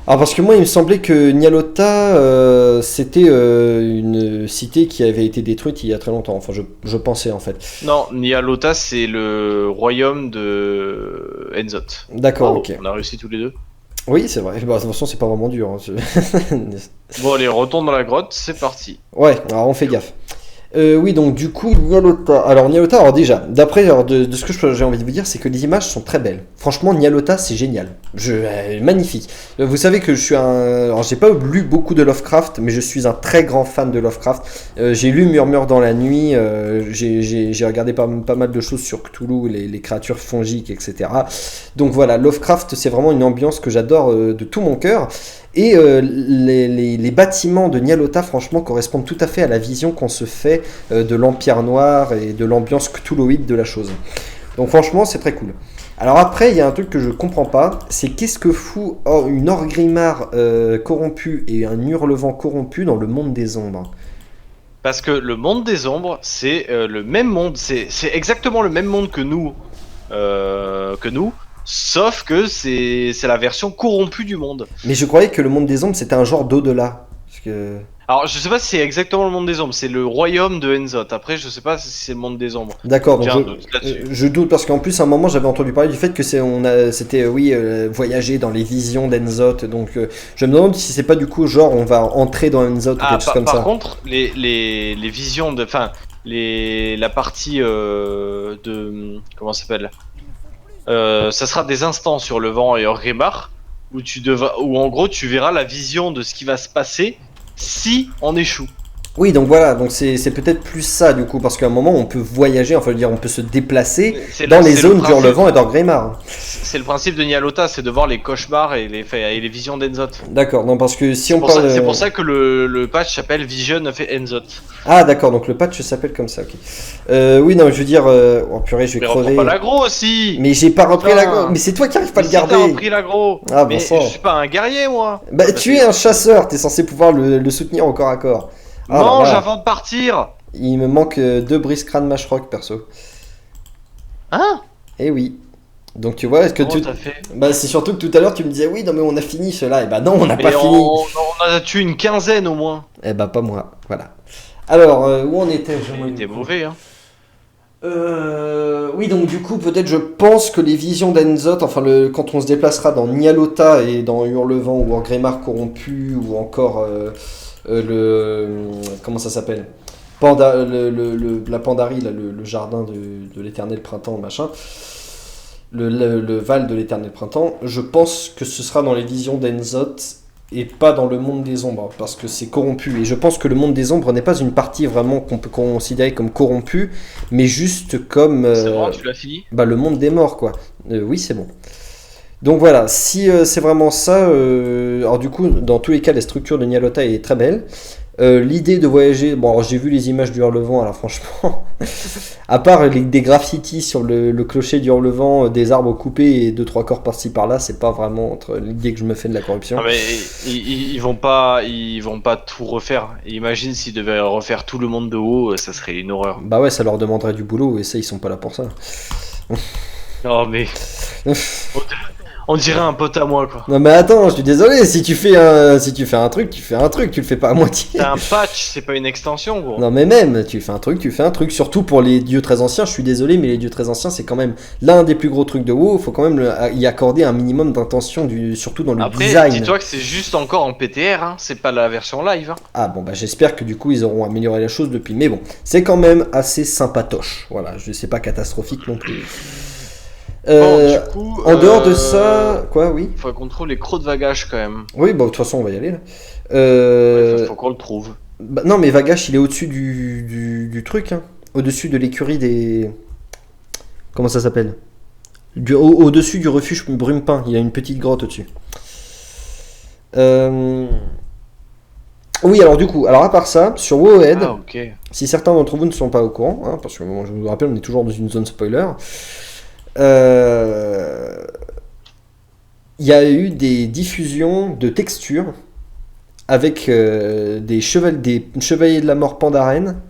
Alors, parce que moi, il me semblait que Nyalota, c'était une cité qui avait été détruite il y a très longtemps. Enfin, je pensais en fait. Non, Nyalota, c'est le royaume de Enzot. D'accord, ok. On a réussi tous les deux. Oui, c'est vrai. Bah, de toute façon, c'est pas vraiment dur. Hein. Bon, allez, retourne dans la grotte, c'est parti. Ouais, alors on fait gaffe. Oui, donc du coup, Nyalota. Alors, Nyalota, alors déjà, d'après de ce que j'ai envie de vous dire, c'est que les images sont très belles. Franchement, Nyalota, c'est génial. Magnifique. Vous savez que je suis Alors, j'ai pas lu beaucoup de Lovecraft, mais je suis un très grand fan de Lovecraft. J'ai lu Murmure dans la nuit, j'ai regardé pas mal de choses sur Cthulhu, les créatures fongiques, etc. Donc voilà, Lovecraft, c'est vraiment une ambiance que j'adore de tout mon cœur. Et les bâtiments de Nyalota, franchement, correspondent tout à fait à la vision qu'on se fait de l'Empire Noir et de l'ambiance cthulhuide de la chose. Donc franchement, c'est très cool. Alors après, il y a un truc que je comprends pas, c'est qu'est-ce que fout une Orgrimmar corrompue et un Hurlevent corrompu dans le monde des ombres? Parce que le monde des ombres, c'est le même monde, c'est exactement le même monde que nous. Sauf que c'est la version corrompue du monde. Mais je croyais que le monde des ombres c'était un genre d'au-delà. Parce que... Alors je sais pas si c'est exactement le monde des ombres, c'est le royaume de Enzot. Après je sais pas si c'est le monde des ombres. D'accord, donc je doute parce qu'en plus à un moment j'avais entendu parler du fait que c'était voyager dans les visions d'Enzot. Donc je me demande si c'est pas du coup genre on va entrer dans Enzot ou quelque chose comme ça. Par contre les visions de... Enfin la partie de... Comment ça s'appelle? Ça sera des instants sur le vent et Orgrimmar où en gros tu verras la vision de ce qui va se passer si on échoue. Oui, donc voilà, donc c'est peut-être plus ça du coup, parce qu'à un moment on peut voyager, enfin je veux dire on peut se déplacer dans les zones d'Hurlevent et d'Orgrimmar. C'est le principe de Nyalota, c'est de voir les cauchemars et les visions d'Enzot. D'accord, non parce que si on parle... C'est pour ça que le patch s'appelle Vision of Enzot. Ah d'accord, donc le patch s'appelle comme ça, ok. Oui, non, je veux dire... Oh purée, je vais crever. Mais reprends pas l'agro aussi. Mais j'ai pas repris l'agro, mais c'est toi qui arrives pas à le garder. T'as repris l'agro. Ah bon sang. Je suis pas un guerrier moi. Bah tu es un chasseur, t'es censé pouvoir le soutenir au corps à corps. Mange avant de partir. Il me manque 2 brise-crâne Mashrock perso. Hein? Eh oui. Donc tu vois, est-ce que tu... Bah c'est surtout que tout à l'heure tu me disais oui, non mais on a fini cela. Et bah non, on n'a pas fini. On a tué une quinzaine au moins. Eh bah pas moi, voilà. Alors, où on était? C'était mauvais hein. Oui, donc du coup, peut-être je pense que les visions d'Enzot, enfin quand on se déplacera dans Nyalota et dans Hurlevent ou Orgrimmar corrompu ou encore comment ça s'appelle? La Pandarie, là, le jardin de l'éternel printemps, machin. Le Val de l'éternel printemps, je pense que ce sera dans les visions d'Enzot et pas dans le monde des ombres, parce que c'est corrompu. Et je pense que le monde des ombres n'est pas une partie vraiment qu'on peut considérer comme corrompue, mais juste comme... C'est bon, tu l'as fini? Bah, le monde des morts, quoi. Oui, c'est bon. Donc voilà, si c'est vraiment ça... alors du coup, dans tous les cas, la structure de Nyalota est très belle. L'idée de voyager, bon alors j'ai vu les images du Hurlevent, alors franchement, à part des graffitis sur le clocher du Hurlevent, des arbres coupés et 2-3 corps par-ci par-là, c'est pas vraiment l'idée que je me fais de la corruption. Ah mais ils vont pas tout refaire. Imagine s'ils devaient refaire tout le monde de haut, ça serait une horreur. Bah ouais, ça leur demanderait du boulot et ça ils sont pas là pour ça. Oh mais... On dirait un pote à moi quoi. Non mais attends, je suis désolé, si tu fais un truc, tu fais un truc, tu le fais pas à moitié. C'est un patch, c'est pas une extension gros. Non mais même, tu fais un truc, surtout pour les dieux très anciens, je suis désolé, mais les dieux très anciens c'est quand même l'un des plus gros trucs de WoW, faut quand même y accorder un minimum d'intention, surtout dans le design. Après, dis-toi que c'est juste encore en PTR, hein, c'est pas la version live. Hein. Ah bon bah j'espère que du coup ils auront amélioré la chose depuis, mais bon, c'est quand même assez sympatoche, voilà, je sais pas catastrophique non plus. Bon, du coup, en dehors de ça, quoi, oui. Faut qu'on trouve les crocs de Vagache quand même. Oui, bah de toute façon on va y aller là. Faut qu'on le trouve. Bah, non mais Vagache il est au-dessus du truc, hein. Au-dessus de l'écurie des... Comment ça s'appelle, au-dessus du refuge Brume-Pin, il y a une petite grotte au-dessus. Oui alors du coup, alors à part ça, sur WoWhead, okay. Si certains d'entre vous ne sont pas au courant, hein, parce que bon, je vous rappelle on est toujours dans une zone spoiler, il y a eu des diffusions de textures avec des chevaliers de la mort Pandaren,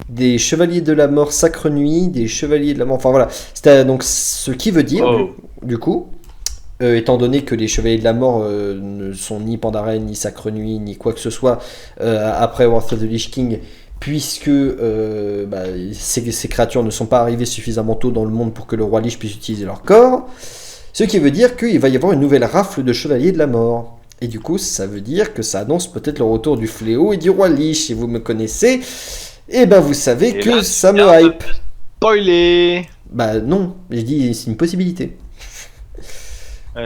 des chevaliers de la mort Sacre Nuit, des chevaliers de la mort... Enfin voilà, c'était donc ce qui veut dire, du coup, étant donné que les chevaliers de la mort ne sont ni Pandaren, ni Sacre Nuit, ni quoi que ce soit, après Wrath of the Lich King... puisque ces créatures ne sont pas arrivées suffisamment tôt dans le monde pour que le roi Lich puisse utiliser leur corps, ce qui veut dire qu'il va y avoir une nouvelle rafle de chevaliers de la mort. Et du coup, ça veut dire que ça annonce peut-être le retour du fléau et du roi Lich. Si vous me connaissez, et ben vous savez et que là, ça me hype. Spoiler. Bah non, j'ai dit c'est une possibilité.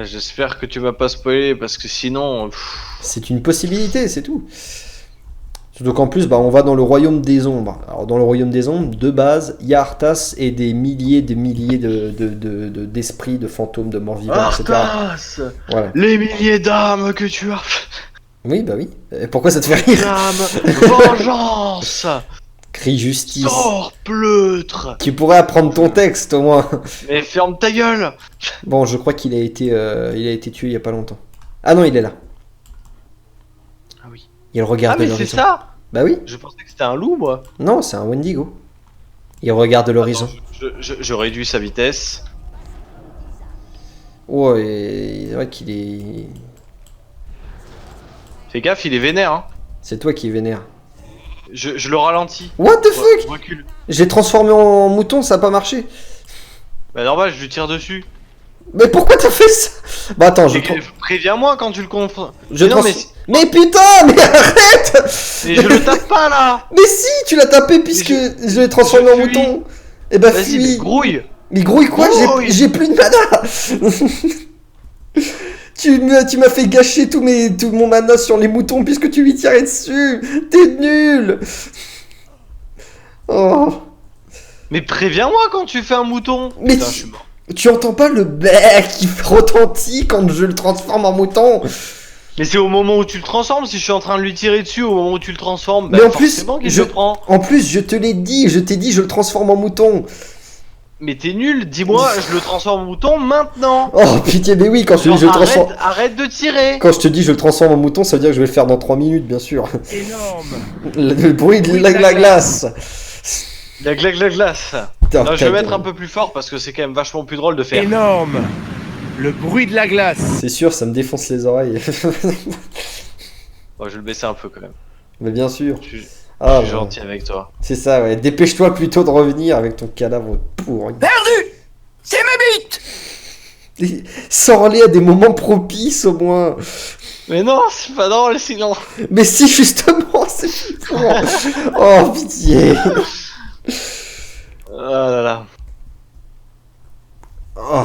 J'espère que tu vas pas spoiler parce que sinon... C'est une possibilité, c'est tout. Surtout qu'en plus, on va dans le royaume des ombres. Alors dans le royaume des ombres, de base, il y a Arthas et des milliers d'esprits, de fantômes, de morts vivants, etc. Arthas, voilà. Les milliers d'âmes que tu as. Oui, bah oui. Et pourquoi ça te fait rire? Vengeance. Crie justice. Sors, pleutre. Tu pourrais apprendre ton texte au moins. Mais ferme ta gueule. Bon, je crois qu'il a été tué il y a pas longtemps. Ah non, il est là. Ah oui. Il regarde l'horizon. Ah mais c'est ça. Bah oui. Je pensais que c'était un loup, moi. Non, c'est un Wendigo. Il regarde l'horizon. Je réduis sa vitesse. Ouais, c'est vrai qu'il est... Fais gaffe, il est vénère, hein. C'est toi qui est vénère. Je le ralentis. What the fuck? Je recule. J'ai transformé en mouton, ça a pas marché. Bah normal, je lui tire dessus. Mais pourquoi t'as fait ça? Bah attends, préviens-moi quand tu le confonds. Mais putain, mais arrête! Mais je le tape pas là! Mais si, tu l'as tapé puisque je l'ai transformé en mouton! Et bah fuis! Mais grouille! Mais grouille quoi? J'ai plus de mana! Tu m'as fait gâcher tout mon mana sur les moutons puisque tu lui tirais dessus! T'es nul! Oh! Mais préviens-moi quand tu fais un mouton! Mais putain, je suis mort. Tu entends pas le bec qui retentit quand je le transforme en mouton? Mais c'est au moment où tu le transformes, si je suis en train de lui tirer dessus, au moment où tu le transformes, mais en plus, prend. En plus, je te l'ai dit, je t'ai dit, je le transforme en mouton. Mais t'es nul, dis-moi, je le transforme en mouton maintenant. Oh pitié, mais oui, quand je te dis je le transforme... Arrête de tirer. Quand je te dis je le transforme en mouton, ça veut dire que je vais le faire dans 3 minutes, bien sûr. Énorme. Le bruit de la glace. La glace. Non, je vais mettre un peu plus fort parce que c'est quand même vachement plus drôle de faire. Énorme. Le bruit de la glace. C'est sûr, ça me défonce les oreilles. Bon, je vais le baisser un peu quand même. Mais bien sûr. Je suis gentil avec toi. C'est ça, ouais. Dépêche-toi plutôt de revenir avec ton cadavre pourri. Perdu. C'est ma bite. Sors-les à des moments propices au moins. Mais non, c'est pas drôle sinon. Mais si, justement, c'est flippant. Oh, pitié. Oh là là. Oh.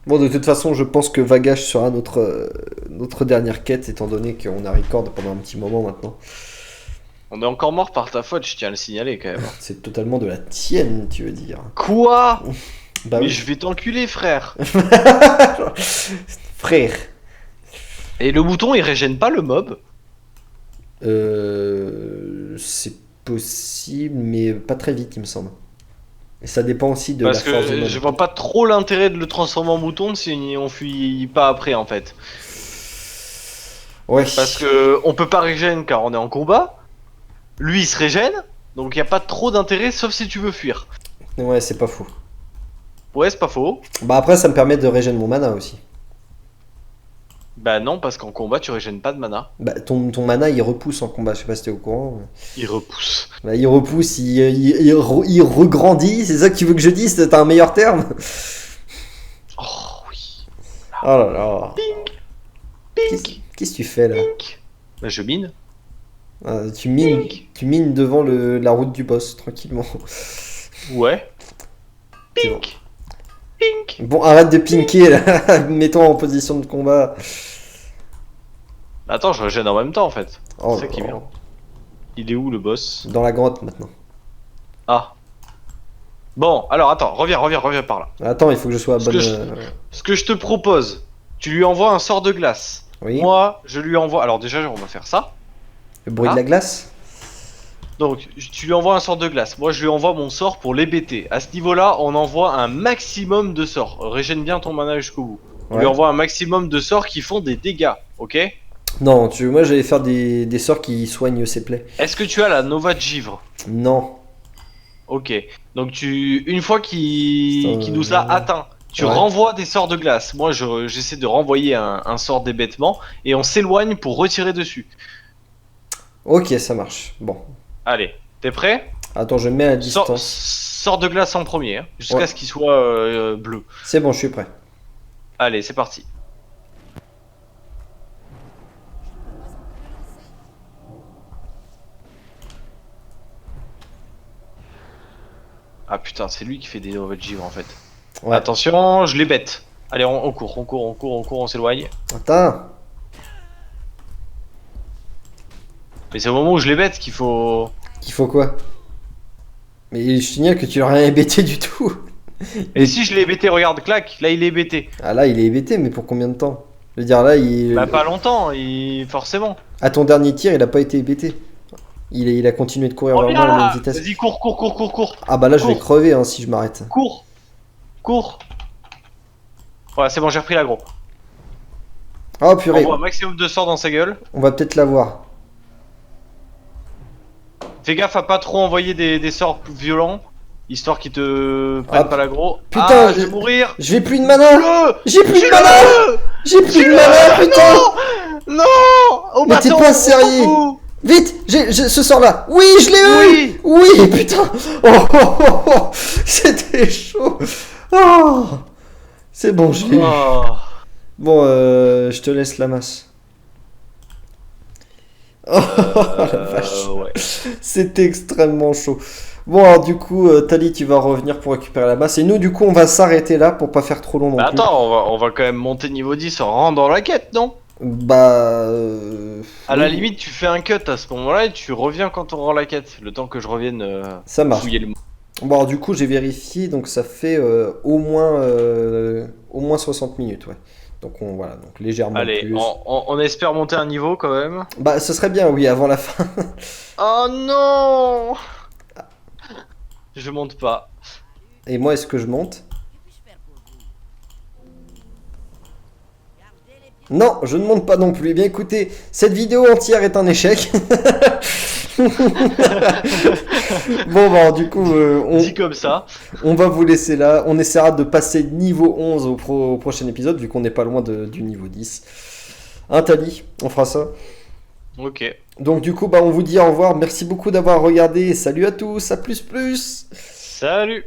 Bon, de toute façon, je pense que Vagache sera notre dernière quête, étant donné qu'on a record pendant un petit moment maintenant. On est encore mort par ta faute, je tiens à le signaler quand même. C'est totalement de la tienne, tu veux dire. Quoi? Bah mais oui. je vais t'enculer, frère. Frère. Et le bouton, il régène pas le mob? C'est possible, mais pas très vite, il me semble. Et ça dépend aussi de Parce la force que je vois pas trop l'intérêt de le transformer en mouton si on fuit pas après en fait. Ouais. Parce que on peut pas régénérer car on est en combat. Lui il se régène, donc il y a pas trop d'intérêt sauf si tu veux fuir. Ouais, c'est pas faux. Ouais, c'est pas faux. Bah après, ça me permet de régénérer mon mana aussi. Bah non, parce qu'en combat tu régènes pas de mana. Bah ton mana il repousse en combat, je sais pas si t'es au courant. Il repousse. Bah il repousse, il regrandit, c'est ça que tu veux que je dise, t'as un meilleur terme? Oh oui. Oh là là. Pink. Qu'est-ce que tu fais là? Pink. Bah je mine. Tu mines devant la route du boss, tranquillement. Ouais. C'est bon. Pink. Pink. Bon, arrête de pinker là, mets-toi en position de combat. Attends, je régène en même temps en fait. Oh C'est ça qui est là là. bien. Il est où le boss? Dans la grotte maintenant. Ah. Bon, alors attends, reviens par là. Attends, il faut que je sois à bonne. Ce que je te propose, tu lui envoies un sort de glace. Oui. Moi, je lui envoie. Alors déjà, on va faire ça. Le bruit de la glace. Donc, tu lui envoies un sort de glace. Moi, je lui envoie mon sort pour l'hébéter. À ce niveau-là, on envoie un maximum de sorts. Régène bien ton mana jusqu'au bout. On Ouais. lui envoie un maximum de sorts qui font des dégâts, ok? Non, moi j'allais faire des sorts qui soignent ses plaies. Est-ce que tu as la Nova de Givre? Non. Ok. Donc, une fois qu'il Putain, nous a atteint, tu ouais. renvoies des sorts de glace. Moi, j'essaie de renvoyer un sort d'hébétement et on s'éloigne pour retirer dessus. Ok, ça marche. Bon. Allez, t'es prêt? Attends, je mets à distance. Sort de glace en premier, hein, jusqu'à Ouais. ce qu'il soit bleu. C'est bon, je suis prêt. Allez, c'est parti. Ah putain, c'est lui qui fait des Nova de Givre en fait. Ouais. Attention, je les bête. Allez, on court, on s'éloigne. Attends. Mais c'est au moment où je les bête qu'il faut... Il faut quoi? Mais je signale que tu n'as rien hébété du tout. Et si je l'ai hébété, regarde, clac, là il est hébété. Ah là, il est hébété, mais pour combien de temps? Je veux dire, là, Bah pas longtemps, forcément. à ton dernier tir, il a pas été hébété. Il a continué de courir vers Reviens moi à la là. même vitesse. Vas-y, cours. Ah bah là, je vais Cours. crever hein, si je m'arrête. Cours. Voilà, c'est bon, j'ai repris l'agro. Oh purée, Envoie un maximum de sorts dans sa gueule. on va peut-être l'avoir. Fais gaffe à pas trop envoyer des sorts violents, histoire qu'ils te prennent Ah, pas l'agro. putain, Ah, je vais mourir. Je vais plus de mana. Le J'ai plus de mana. J'ai plus de mana, putain. Non. Au Mais t'es bâton, pas on sérieux. s'en fout. Vite, j'ai ce sort là. Oui, je l'ai eu. Oui, putain. Oh, c'était chaud. Oh. C'est bon, je l'ai eu. Oh. Bon, je te laisse la masse. Oh la vache. Ouais. C'était extrêmement chaud. Bon, alors du coup, Tali, tu vas revenir pour récupérer la masse. Et nous, du coup, on va s'arrêter là pour pas faire trop long non Bah plus. attends, on va quand même monter niveau 10 en rentrant dans la quête, non? Bah. À la oui, limite, tu fais un cut à ce moment-là et tu reviens quand on rend la quête. Le temps que je revienne ça marche. fouiller le... Bon, alors du coup, j'ai vérifié, donc ça fait au moins 60 minutes, ouais. Donc voilà, donc légèrement Allez, plus. on espère monter un niveau quand même. Bah, ce serait bien, oui, avant la fin. Oh non! Je monte pas. Et moi, est-ce que je monte? Non, je ne monte pas non plus. Eh bien, écoutez, cette vidéo entière est un échec. Bon, bah, du coup, Dit comme ça. on va vous laisser là. On essaiera de passer niveau 11 au prochain épisode, vu qu'on n'est pas loin du niveau 10. Hein, Tali, on fera ça. Ok. Donc, du coup, bah, on vous dit au revoir. Merci beaucoup d'avoir regardé. Salut à tous, à plus. Salut!